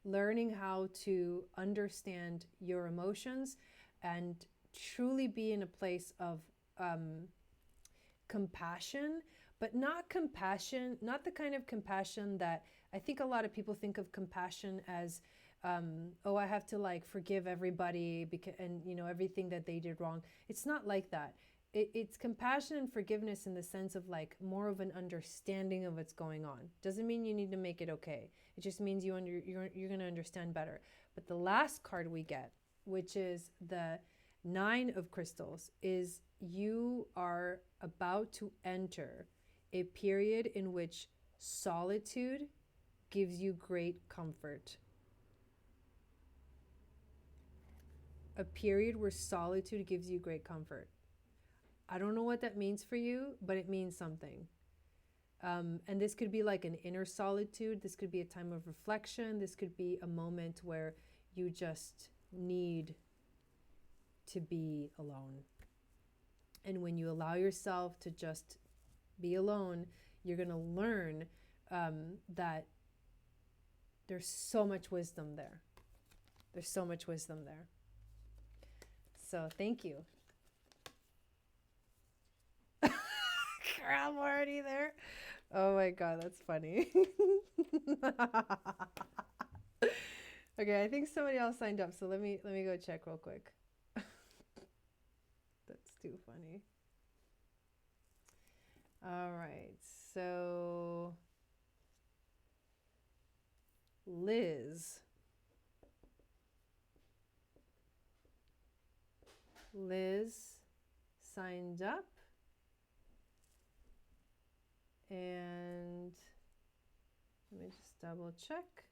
Learning how to understand your emotions and truly be in a place of compassion, but not compassion, not the kind of compassion that I think a lot of people think of compassion as, oh, I have to like forgive everybody because, and you know, everything that they did wrong. It's not like that. It's compassion and forgiveness in the sense of like more of an understanding of what's going on. Doesn't mean you need to make it okay. It just means you're going to understand better. But the last card we get, which is the Nine of Crystals, is you are about to enter a period in which solitude gives you great comfort. A period where solitude gives you great comfort. I don't know what that means for you, but it means something. And this could be like an inner solitude. This could be a time of reflection. This could be a moment where you just need to be alone. And when you allow yourself to just be alone, you're going to learn that there's so much wisdom there. There's so much wisdom there. So thank you. I'm already there. Oh my God, that's funny. Okay, I think somebody else signed up, so let me go check real quick. That's too funny. All right, so Liz signed up. And let me just double check.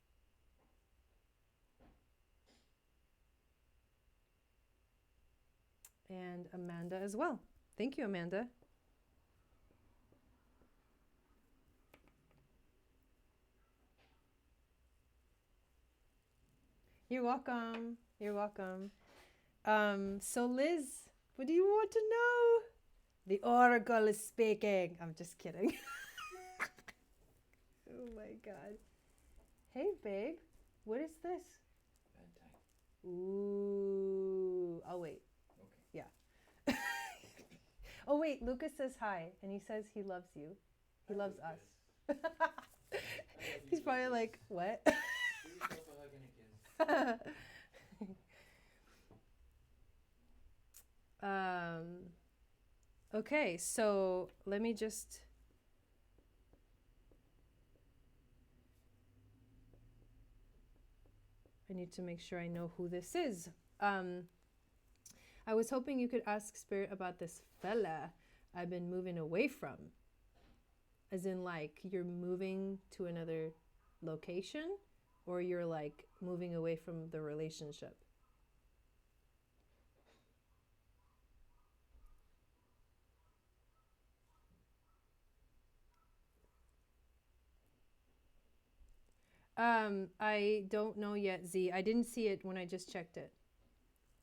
And Amanda as well. Thank you, Amanda. You're welcome. You're welcome. So Liz, what do you want to know? The Oracle is speaking. I'm just kidding. Oh my God. Hey, babe. What is this? Bad time. Ooh. I'll wait. Okay. Yeah. Oh, wait. Lucas says hi, and he says he loves you. He loves us. He's probably like, what? Give yourself a hug and a kiss. Okay, so let me just... I need to make sure I know who this is. I was hoping you could ask Spirit about this fella I've been moving away from. As in, like, you're moving to another location, or you're, like, moving away from the relationship. I don't know yet, Z. I didn't see it when I just checked it.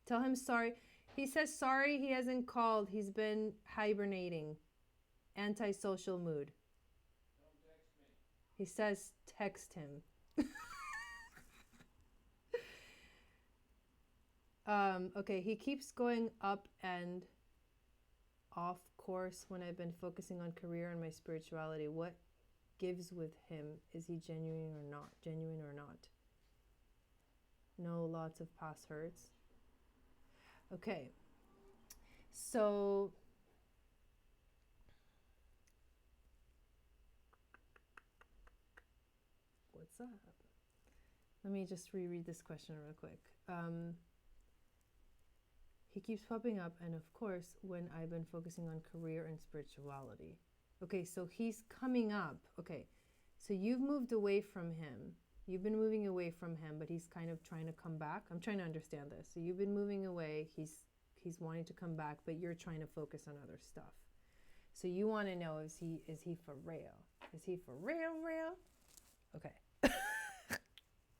Tell him sorry. He says sorry he hasn't called. He's been hibernating. Antisocial mood. Don't text me. He says text him. Okay, he keeps going up and off course when I've been focusing on career and my spirituality. What gives with him? Is he genuine or not? Genuine or not? No, lots of past hurts. Okay. So what's up? Let me just reread this question real quick. He keeps popping up, and of course, when I've been focusing on career and spirituality. Okay, so he's coming up. Okay, so you've moved away from him. You've been moving away from him, but he's kind of trying to come back. I'm trying to understand this. So you've been moving away. He's wanting to come back, but you're trying to focus on other stuff. So you want to know, is he for real? Is he for real? Okay.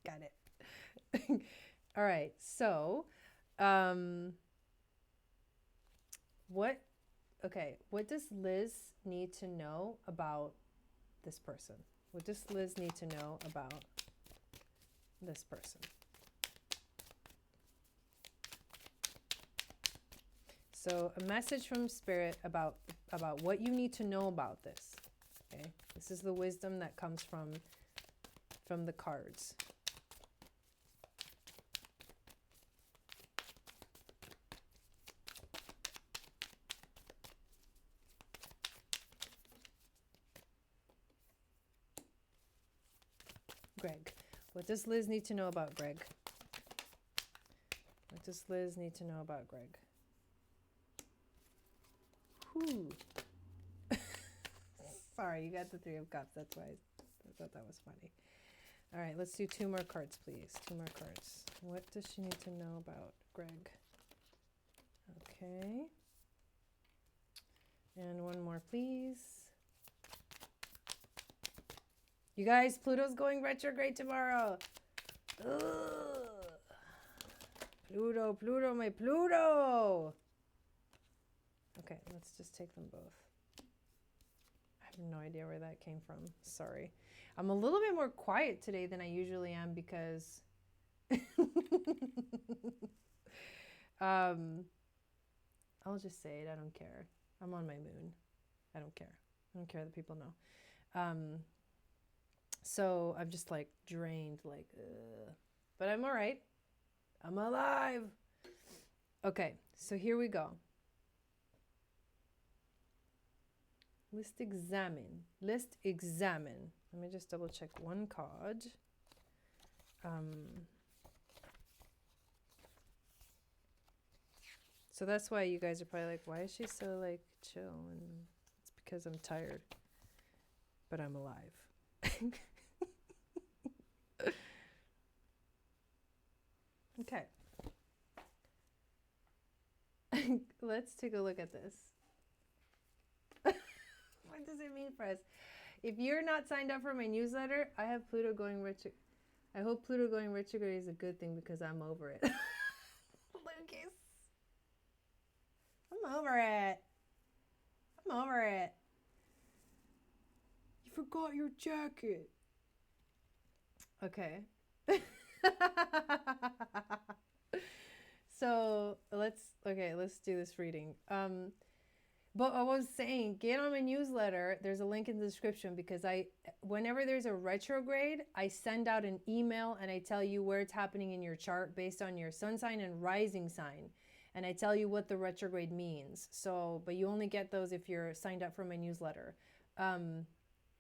Got it. All right. So, what does Liz need to know about this person? What does Liz need to know about this person? So a message from Spirit about what you need to know about this. Okay, this is the wisdom that comes from the cards. Greg. What does Liz need to know about Greg? What does Liz need to know about Greg? Whew. Sorry, you got the Three of Cups. That's why I thought that was funny. All right, let's do 2 more cards, please. 2 more cards. What does she need to know about Greg? Okay. And 1 more, please. You guys, Pluto's going retrograde tomorrow. Ugh. Pluto, my Pluto. Okay, let's just take them both. I have no idea where that came from. Sorry. I'm a little bit more quiet today than I usually am because I'll just say it. I don't care. I'm on my moon. I don't care. I don't care that people know. So I'm just like drained, like, ugh. But I'm all right. I'm alive. Okay, so here we go. List examine. List examine. Let me just double check 1 card. So that's why you guys are probably like, why is she so like chill? And it's because I'm tired, but I'm alive. Okay. Let's take a look at this. What does it mean for us? If you're not signed up for my newsletter, I have Pluto going retrograde. I hope Pluto going retrograde is a good thing because I'm over it. Lucas. I'm over it. I'm over it. You forgot your jacket. Okay. So let's do this reading. But I was saying, get on my newsletter. There's a link in the description because whenever there's a retrograde, I send out an email and I tell you where it's happening in your chart based on your sun sign and rising sign. And I tell you what the retrograde means. So, but you only get those if you're signed up for my newsletter.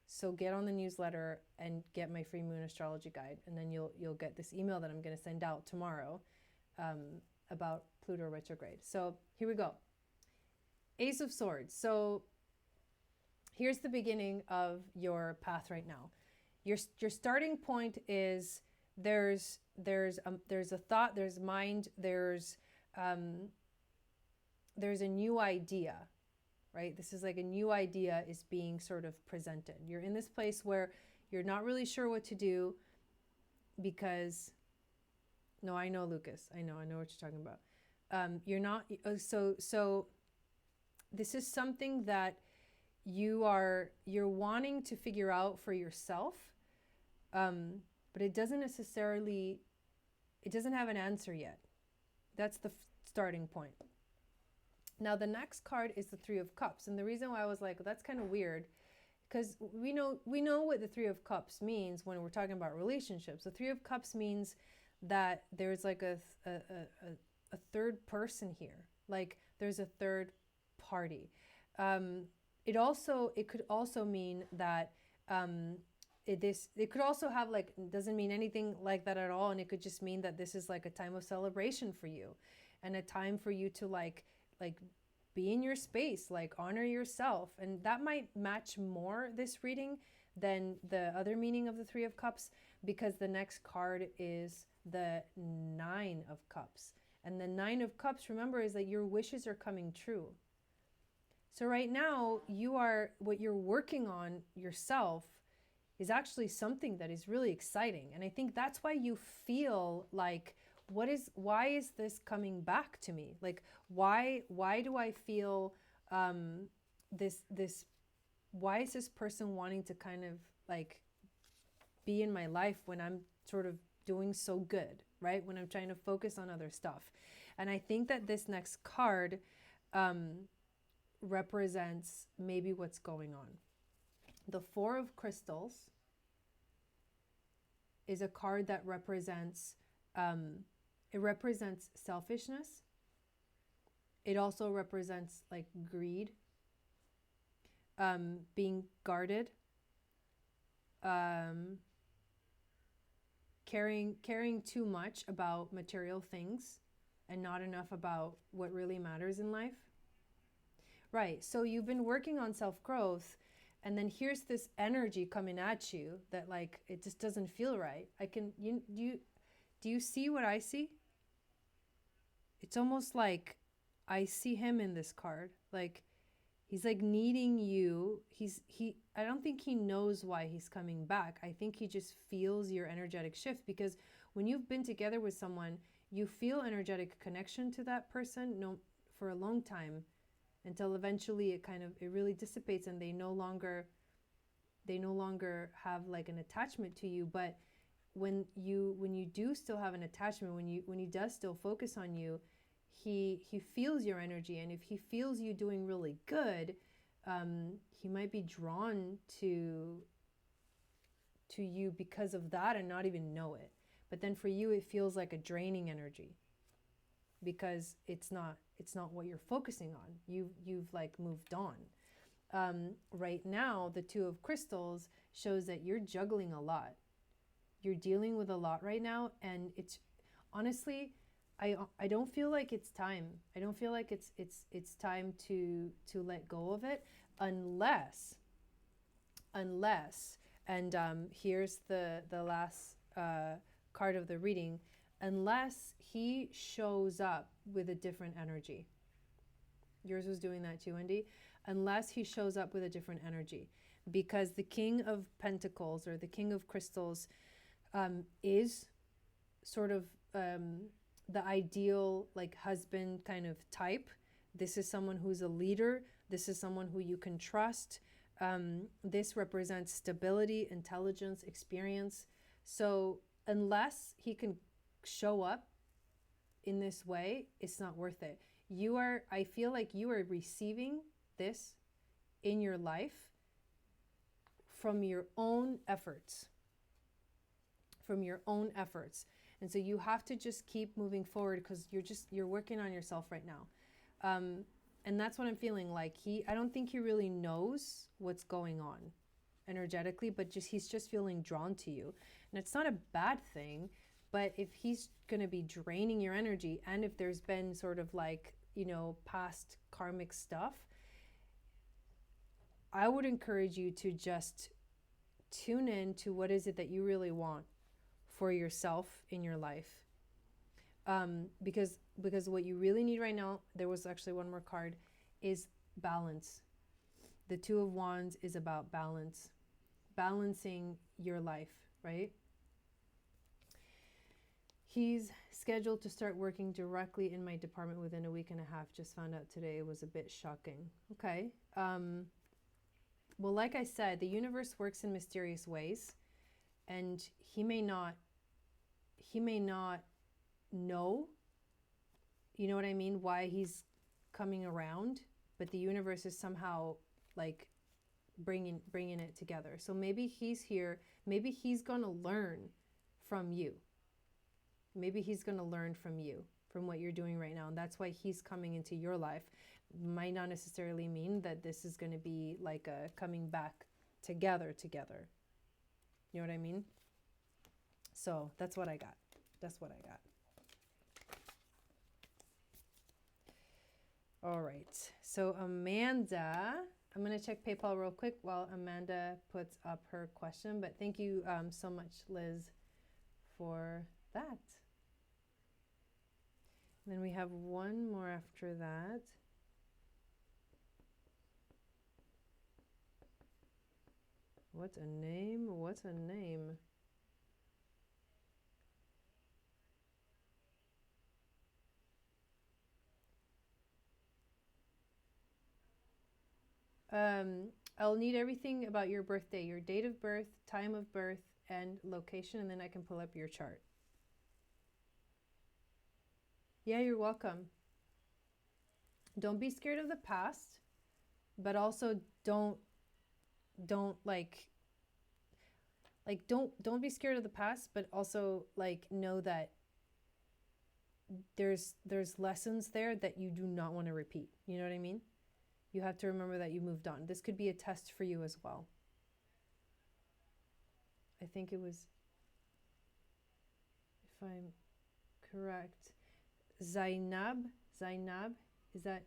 So get on the newsletter and get my free moon astrology guide. And then you'll get this email that I'm going to send out tomorrow about Pluto retrograde. So here we go. Ace of Swords. So here's the beginning of your path right now. Your starting point is there's a thought, there's mind, there's a new idea, right? This is like a new idea is being sort of presented. You're in this place where you're not really sure what to do because, no, I know, Lucas. I know what you're talking about. You're not, so this is something that you're wanting to figure out for yourself, but it doesn't have an answer yet. That's the starting point. Now the next card is the Three of Cups, and the reason why I was like, well, that's kind of weird, because we know what the Three of Cups means when we're talking about relationships. The Three of Cups means that there's like a third person here, like there's a third party. It could also mean that it could also have like, doesn't mean anything like that at all, and it could just mean that this is like a time of celebration for you and a time for you to like be in your space, like honor yourself. And that might match more this reading than the other meaning of the Three of Cups, because the next card is the Nine of Cups. And the Nine of Cups, remember, is that your wishes are coming true. So right now, what you're working on yourself is actually something that is really exciting. And I think that's why you feel like, why is this coming back to me? Like, why do I feel why is this person wanting to kind of like be in my life when I'm sort of doing so good, right? When I'm trying to focus on other stuff. And I think that this next card represents maybe what's going on. The Four of Crystals is a card that represents selfishness. It also represents like greed, being guarded, caring too much about material things and not enough about what really matters in life. Right. So you've been working on self-growth, and then here's this energy coming at you that like it just doesn't feel right. Do you see what I see? It's almost like I see him in this card. Like he's like needing you. I don't think he knows why he's coming back. I think he just feels your energetic shift, because when you've been together with someone, you feel energetic connection to that person for a long time, until eventually it really dissipates and they no longer have like an attachment to you. But when you do still have an attachment, when he does still focus on you, he feels your energy, and if he feels you doing really good, he might be drawn to you because of that and not even know it. But then for you, it feels like a draining energy, because it's not what you're focusing on. You've like moved on. Right now, the Two of Crystals shows that you're juggling a lot. You're dealing with a lot right now, and it's honestly, I don't feel like it's time. I don't feel like it's time to let go of it, unless and here's the last card of the reading, unless he shows up with a different energy. Yours was doing that too, Wendy. Unless he shows up with a different energy, because the King of Pentacles or the King of Crystals is sort of the ideal like husband kind of type. This is someone who's a leader. This is someone who you can trust. This represents stability, intelligence, experience. So unless he can show up in this way, it's not worth it. I feel like you are receiving this in your life from your own efforts. From your own efforts. And so you have to just keep moving forward because you're working on yourself right now. And that's what I'm feeling like. I don't think he really knows what's going on energetically, but he's just feeling drawn to you. And it's not a bad thing, but if he's going to be draining your energy, and if there's been sort of like, past karmic stuff, I would encourage you to just tune in to what is it that you really want for yourself in your life. Because what you really need right now, there was actually one more card, is balance. The Two of Wands is about balance. Balancing your life, right? He's scheduled to start working directly in my department within a week and a half. Just found out today. It was a bit shocking. Okay. Well, like I said, the universe works in mysterious ways, and he may not know, you know what I mean, why he's coming around, but the universe is somehow like bringing it together. So maybe he's here, maybe he's going to learn from you. Maybe he's going to learn from you, from what you're doing right now, and that's why he's coming into your life. Might not necessarily mean that this is going to be like a coming back together. You know what I mean? So that's what I got. All right. So Amanda, I'm going to check PayPal real quick while Amanda puts up her question. But thank you so much, Liz, for that. And then we have one more after that. What's a name? I'll need everything about your birthday, your date of birth, time of birth, and location, and then I can pull up your chart. Yeah, you're welcome. Don't be scared of the past, but also don't don't be scared of the past, but also like know that there's lessons there that you do not want to repeat. You know what I mean? You have to remember that you moved on. This could be a test for you as well. I think it was, if I'm correct, Zainab, is that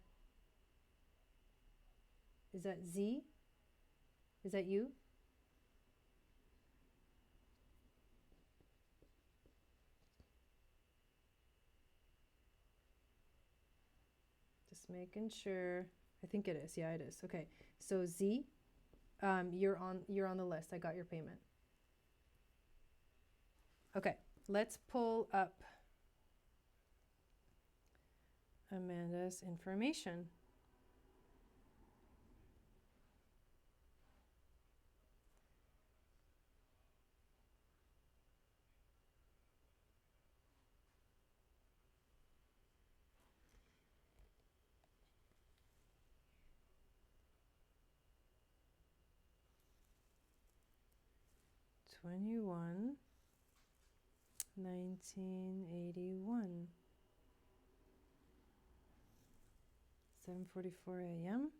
Z? Is that you? Just making sure. I think it is. Yeah, it is. Okay. So Z, you're on the list. I got your payment. Okay. Let's pull up Amanda's information. (21) 1981 7:44 a.m.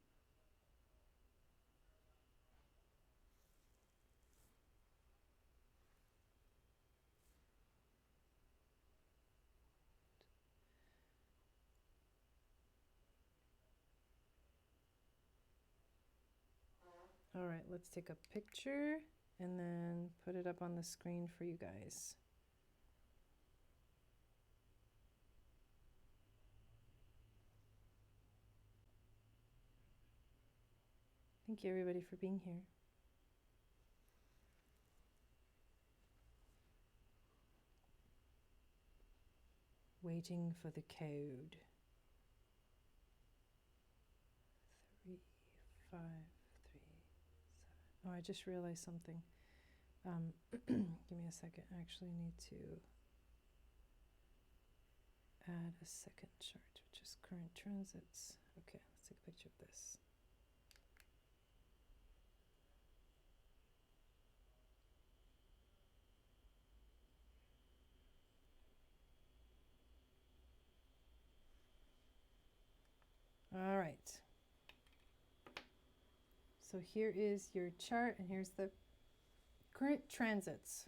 All right, let's take a picture and then put it up on the screen for you guys. Thank you, everybody, for being here. Waiting for the code. 3, 5, 3, 7. Oh, I just realized something. Give me a second. I actually need to add a second chart, which is current transits. Okay, let's take a picture of this. All right. So here is your chart, and here's the current transits.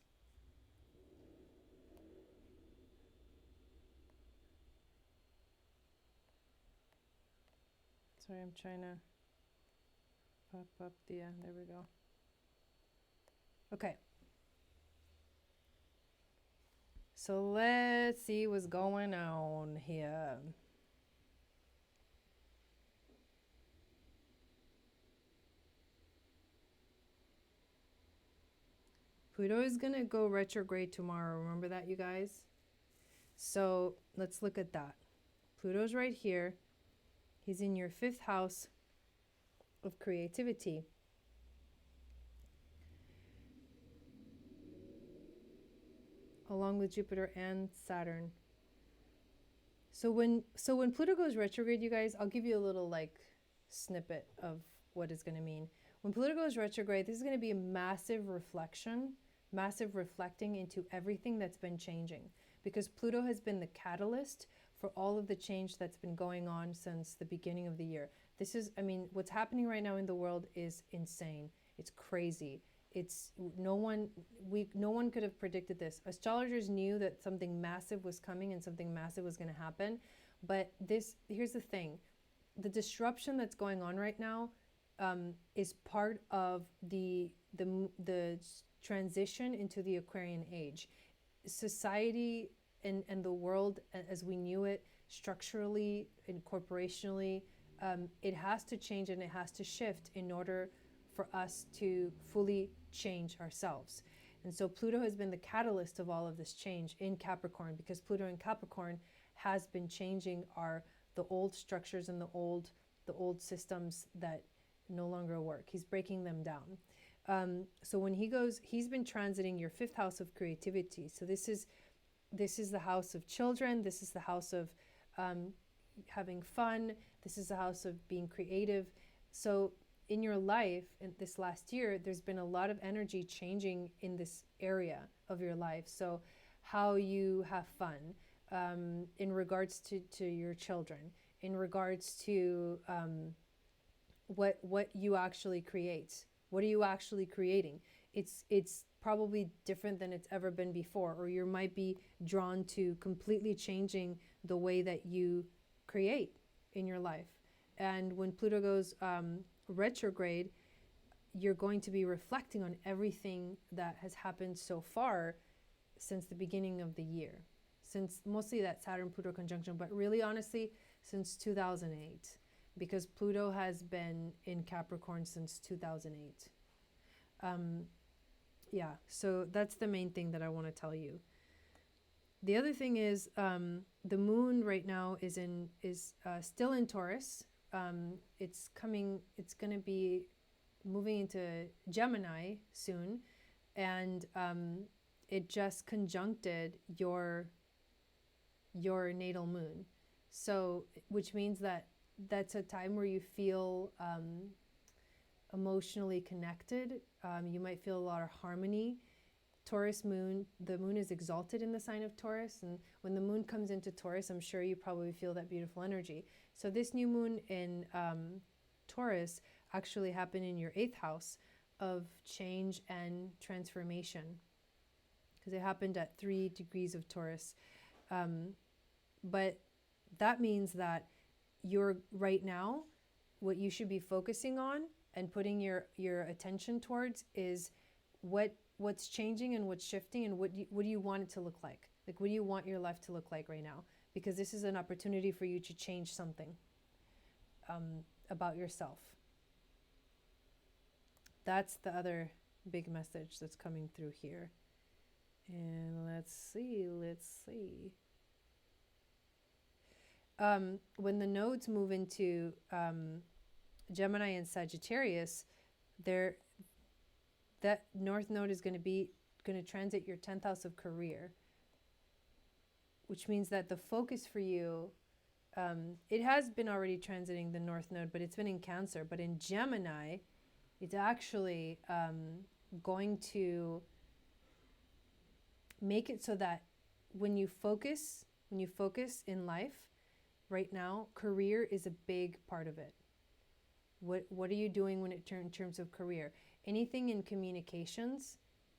Sorry, I'm trying to pop up the, there we go. Okay. So let's see what's going on here. Pluto is going to go retrograde tomorrow. Remember that, you guys? So let's look at that. Pluto's right here. He's in your 5th house of creativity. Along with Jupiter and Saturn. So when Pluto goes retrograde, you guys, I'll give you a little like snippet of what it's going to mean. When Pluto goes retrograde, this is going to be a massive reflection, massive reflecting into everything that's been changing, because Pluto has been the catalyst for all of the change that's been going on since the beginning of the year. This is, I mean, what's happening right now in the world is insane. It's crazy. It's no one could have predicted this. Astrologers knew that something massive was coming and something massive was going to happen, but here's the thing. The disruption that's going on right now is part of the transition into the Aquarian age. Society and the world as we knew it, structurally and corporationally, it has to change and it has to shift in order for us to fully change ourselves. And so Pluto has been the catalyst of all of this change in Capricorn, because Pluto in Capricorn has been changing the old structures and the old systems that no longer work. He's breaking them down. So when he's been transiting your 5th house of creativity. So this is the house of children. This is the house of having fun. This is the house of being creative. So in your life, in this last year, there's been a lot of energy changing in this area of your life. So how you have fun, in regards to your children, in regards to what you actually create. What are you actually creating? It's probably different than it's ever been before, or you might be drawn to completely changing the way that you create in your life. And when Pluto goes retrograde, you're going to be reflecting on everything that has happened so far since the beginning of the year, since mostly that Saturn-Pluto conjunction, but really honestly since 2008, because Pluto has been in Capricorn since 2008. Yeah, so that's the main thing that I want to tell you. The other thing is the moon right now is still in Taurus. It's going to be moving into Gemini soon, and it just conjuncted your natal moon. So, which means that that's a time where you feel emotionally connected. You might feel a lot of harmony. Taurus moon, the moon is exalted in the sign of Taurus, and when the moon comes into Taurus, I'm sure you probably feel that beautiful energy. So this new moon in Taurus actually happened in your 8th house of change and transformation, because it happened at 3 degrees of Taurus. But that means that you're right now, what you should be focusing on and putting your attention towards is what's changing and what's shifting, and what do you want it to look like? Like, what do you want your life to look like right now? Because this is an opportunity for you to change something about yourself. That's the other big message that's coming through here. And let's see. When the nodes move into Gemini and Sagittarius, that North Node is going to transit your 10th house of career, which means that the focus for you, it has been already transiting the North Node, but it's been in Cancer. But in Gemini, it's actually going to make it so that when you focus in life right now, career is a big part of it. What are you doing when it in terms of career? Anything in communications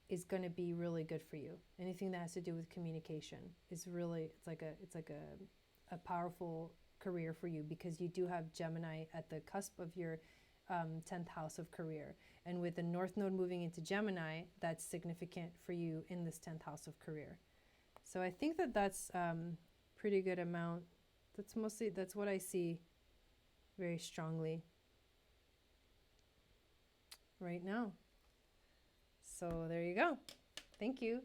is going to be really good for you. Anything that has to do with communication is really, it's like a powerful career for you, because you do have Gemini at the cusp of your 10th house of career. And with the North Node moving into Gemini, that's significant for you in this 10th house of career. So I think that that's pretty good amount. That's what I see very strongly right now. So there you go. Thank you.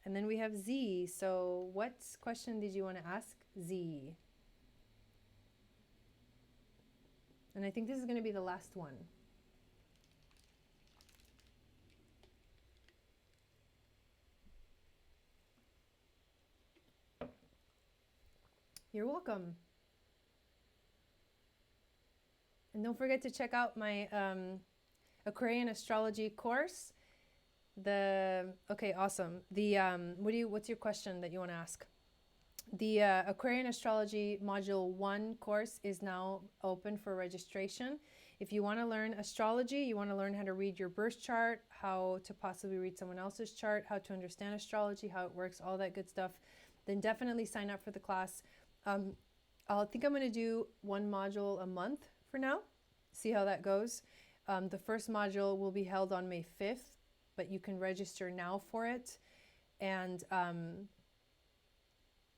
And then we have Z. So what question did you want to ask Z? And I think this is going to be the last one. You're welcome. And don't forget to check out my Aquarian astrology course. Okay, awesome. What's your question that you want to ask? The Aquarian Astrology Module 1 course is now open for registration. If you want to learn astrology, you want to learn how to read your birth chart, how to possibly read someone else's chart, how to understand astrology, how it works, all that good stuff, then definitely sign up for the class. I think I'm going to do one module a month for now, see how that goes. The first module will be held on May 5th, but you can register now for it. And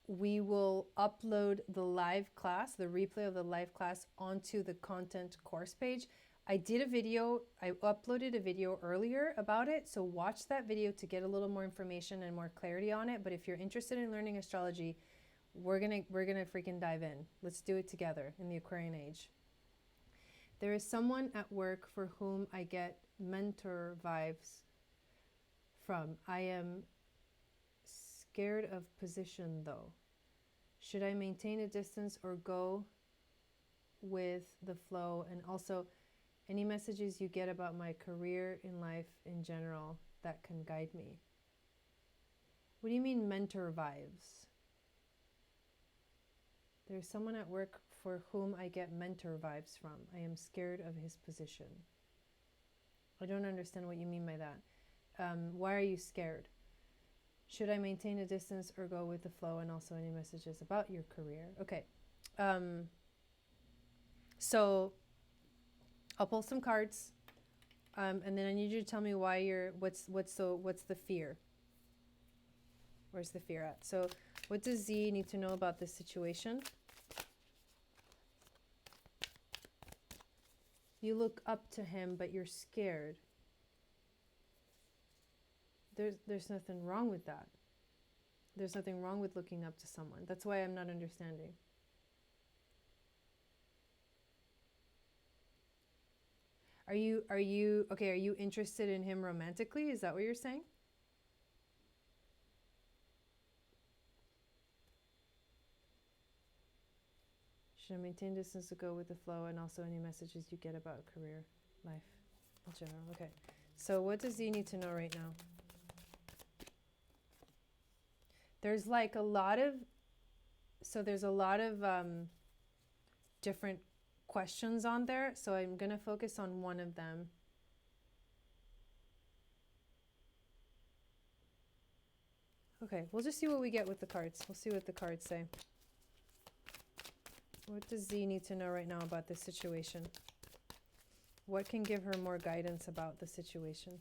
we will upload the live class, the replay of the live class, onto the content course page. I uploaded a video earlier about it, so watch that video to get a little more information and more clarity on it. But if you're interested in learning astrology, we're gonna freaking dive in. Let's do it together in the Aquarian age. There is someone at work for whom I get mentor vibes from. I am scared of position though. Should I maintain a distance or go with the flow? And also, any messages you get about my career in life in general that can guide me. What do you mean mentor vibes? There's someone at work for whom I get mentor vibes from. I am scared of his position. I don't understand what you mean by that. Why are you scared? Should I maintain a distance or go with the flow? And also any messages about your career. Okay. So I'll pull some cards. And then I need you to tell me why what's the fear? Where's the fear at? So what does Z need to know about this situation? You look up to him, but you're scared. There's nothing wrong with that. There's nothing wrong with looking up to someone. That's why I'm not understanding. Are you interested in him romantically? Is that what you're saying? Should I maintain distance to go with the flow, and also any messages you get about career, life in general? Okay. So what does he need to know right now? There's like a lot of, different questions on there. So I'm going to focus on one of them. Okay, we'll just see what we get with the cards. We'll see what the cards say. What does Z need to know right now about this situation? What can give her more guidance about the situation?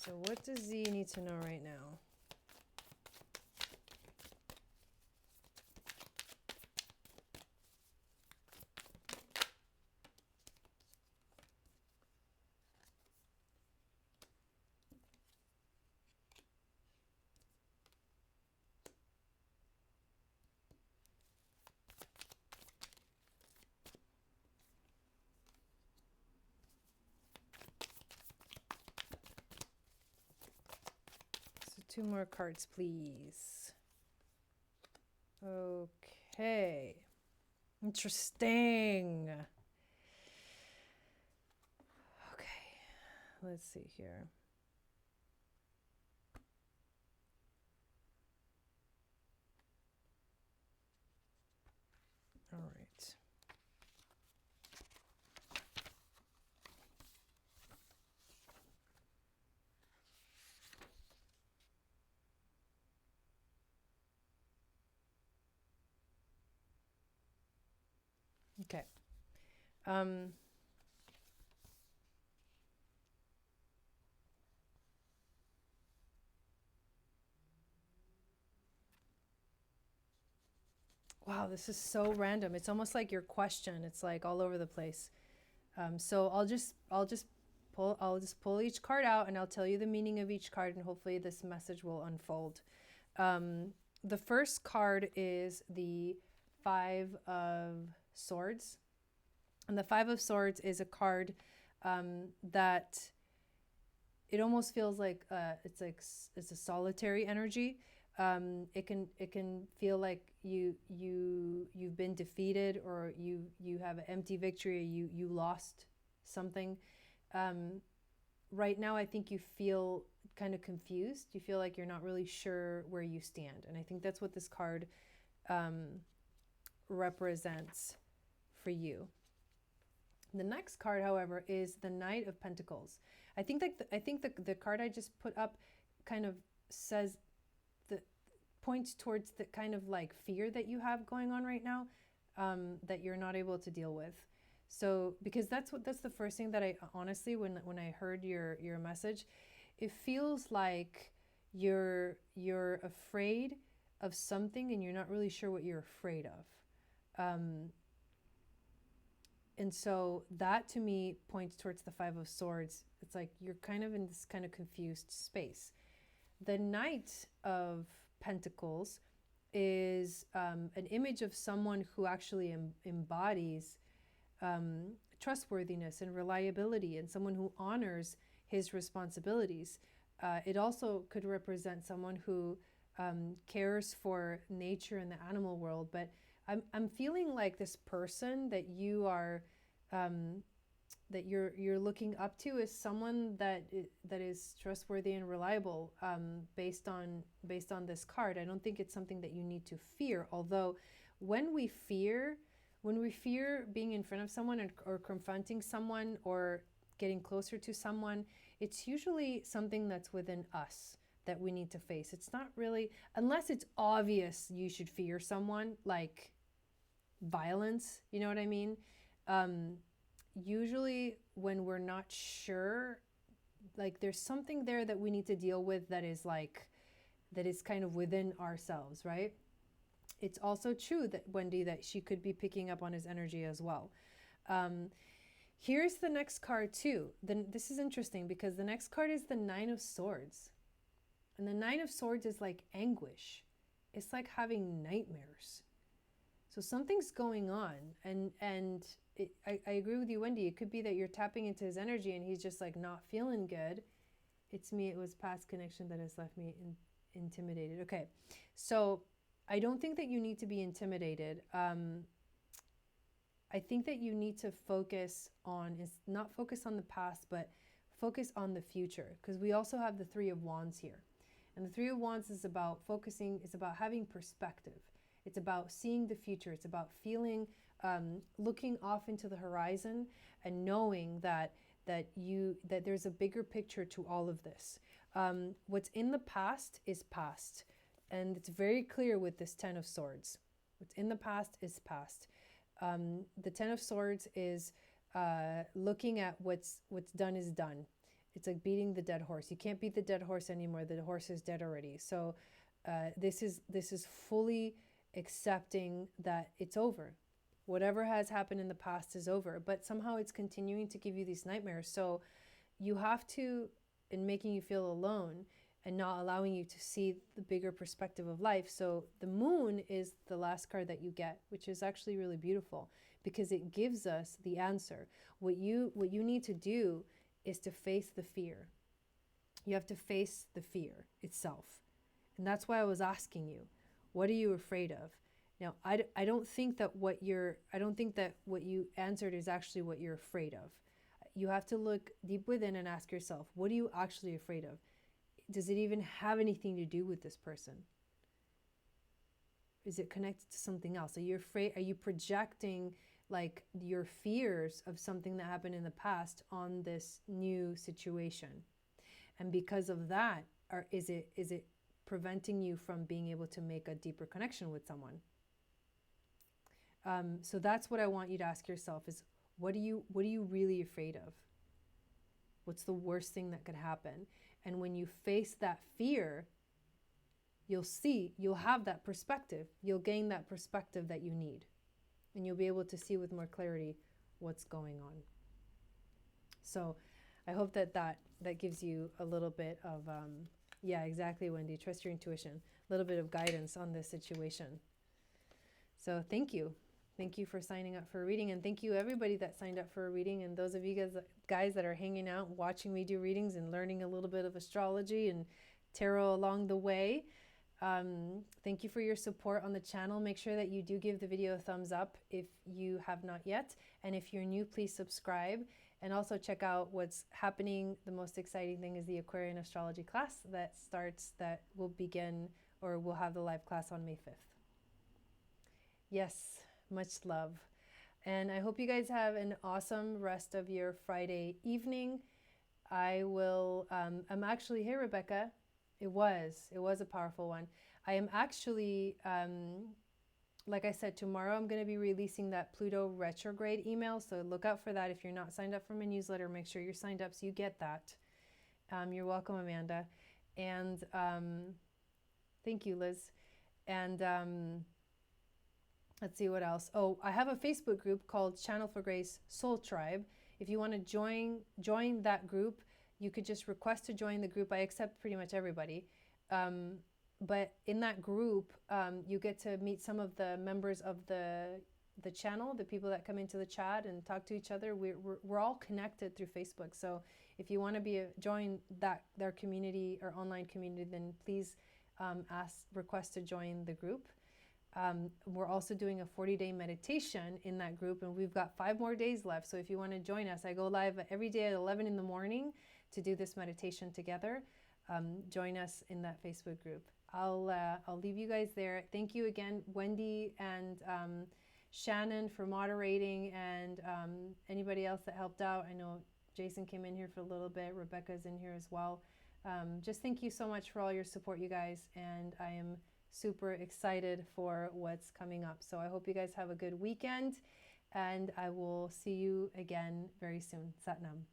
So what does Z need to know right now? 2 more cards, please. Okay. Interesting. Okay. Let's see here. All right. Okay. Wow, this is so random. It's almost like your question. It's like all over the place. So I'll just pull each card out, and I'll tell you the meaning of each card, and hopefully this message will unfold. The first card is the 5 of Swords. And the 5 of Swords is a card that it almost feels like it's a solitary energy. It can feel like you've been defeated, or you have an empty victory. You lost something. Right now, I think you feel kind of confused. You feel like you're not really sure where you stand, and I think that's what this card represents for you. The next card, however, is the Knight of Pentacles. I think the card I just put up kind of says points towards the kind of like fear that you have going on right now, that you're not able to deal with. So because that's the first thing that I honestly, when I heard your message, it feels like you're afraid of something and you're not really sure what you're afraid of. And so that to me points towards the 5 of Swords. It's like you're kind of in this kind of confused space. The Knight of Pentacles is an image of someone who actually embodies trustworthiness and reliability, and someone who honors his responsibilities. It also could represent someone who cares for nature and the animal world. But I'm feeling like this person that you are that you're looking up to is someone that is trustworthy and reliable, based on this card. I don't think it's something that you need to fear. Although when we fear being in front of someone, or confronting someone, or getting closer to someone, it's usually something that's within us that we need to face. It's not really, unless it's obvious you should fear someone, like violence, you know what I mean? Usually when we're not sure, like there's something there that we need to deal with that is kind of within ourselves, right? It's also true that Wendy, that she could be picking up on his energy as well. Here's the next card too. Then this is interesting because the next card is the 9 of Swords. And the 9 of Swords is like anguish. It's like having nightmares. So something's going on, and I agree with you, Wendy. It could be that you're tapping into his energy and he's just like not feeling good. It's me. It was past connection that has left me intimidated. Okay, so I don't think that you need to be intimidated. I think that you need to not focus on the past, but focus on the future, because we also have the 3 of Wands here. And the 3 of Wands is about focusing, it's about having perspective. It's about seeing the future. It's about feeling, looking off into the horizon and knowing that there's a bigger picture to all of this. What's in the past is past. And it's very clear with this 10 of Swords. What's in the past is past. The 10 of Swords is looking at what's done is done. It's like beating the dead horse. You can't beat the dead horse anymore. The horse is dead already. So this is fully accepting that it's over. Whatever has happened in the past is over, but somehow it's continuing to give you these nightmares. So you have to, in making you feel alone and not allowing you to see the bigger perspective of life. So the Moon is the last card that you get, which is actually really beautiful because it gives us the answer. What you need to do is to face the fear. You have to face the fear itself. And that's why I was asking you, what are you afraid of? Now, I don't think that what you answered is actually what you're afraid of. You have to look deep within and ask yourself, what are you actually afraid of? Does it even have anything to do with this person? Is it connected to something else? Are you afraid? Are you projecting like your fears of something that happened in the past on this new situation? And because of that, is it preventing you from being able to make a deeper connection with someone? So that's what I want you to ask yourself: is what are you really afraid of? What's the worst thing that could happen? And when you face that fear, you'll have that perspective. You'll gain that perspective that you need. And you'll be able to see with more clarity what's going on. So I hope that gives you a little bit of, yeah, exactly, Wendy. Trust your intuition. A little bit of guidance on this situation. So thank you. Thank you for signing up for a reading. And thank you everybody that signed up for a reading. And those of you guys that are hanging out, watching me do readings and learning a little bit of astrology and tarot along the way. Thank you for your support on the channel. Make sure that you do give the video a thumbs up if you have not yet. And if you're new, please subscribe. And also check out what's happening. The most exciting thing is the Aquarian astrology class that will begin, or we'll have the live class on May 5th. Yes, much love. And I hope you guys have an awesome rest of your Friday evening. I will, I'm actually, hey Rebecca, it was a powerful one. I am actually, like I said, tomorrow I'm going to be releasing that Pluto retrograde email. So look out for that. If you're not signed up for my newsletter, make sure you're signed up so you get that. You're welcome, Amanda. And thank you, Liz. And let's see what else. Oh, I have a Facebook group called Channel for Grace Soul Tribe. If you want to join that group, you could just request to join the group. I accept pretty much everybody. But in that group, you get to meet some of the members of the channel, the people that come into the chat and talk to each other. We're all connected through Facebook. So if you want to join their community or online community, then please request to join the group. We're also doing a 40-day meditation in that group, and we've got 5 more days left. So if you want to join us, I go live every day at 11 in the morning to do this meditation together. Join us in that Facebook group. I'll leave you guys there. Thank you again, Wendy and Shannon, for moderating, and anybody else that helped out. I know Jason came in here for a little bit. Rebecca's in here as well. Just thank you so much for all your support, you guys, and I am super excited for what's coming up. So I hope you guys have a good weekend, and I will see you again very soon. Sat Nam.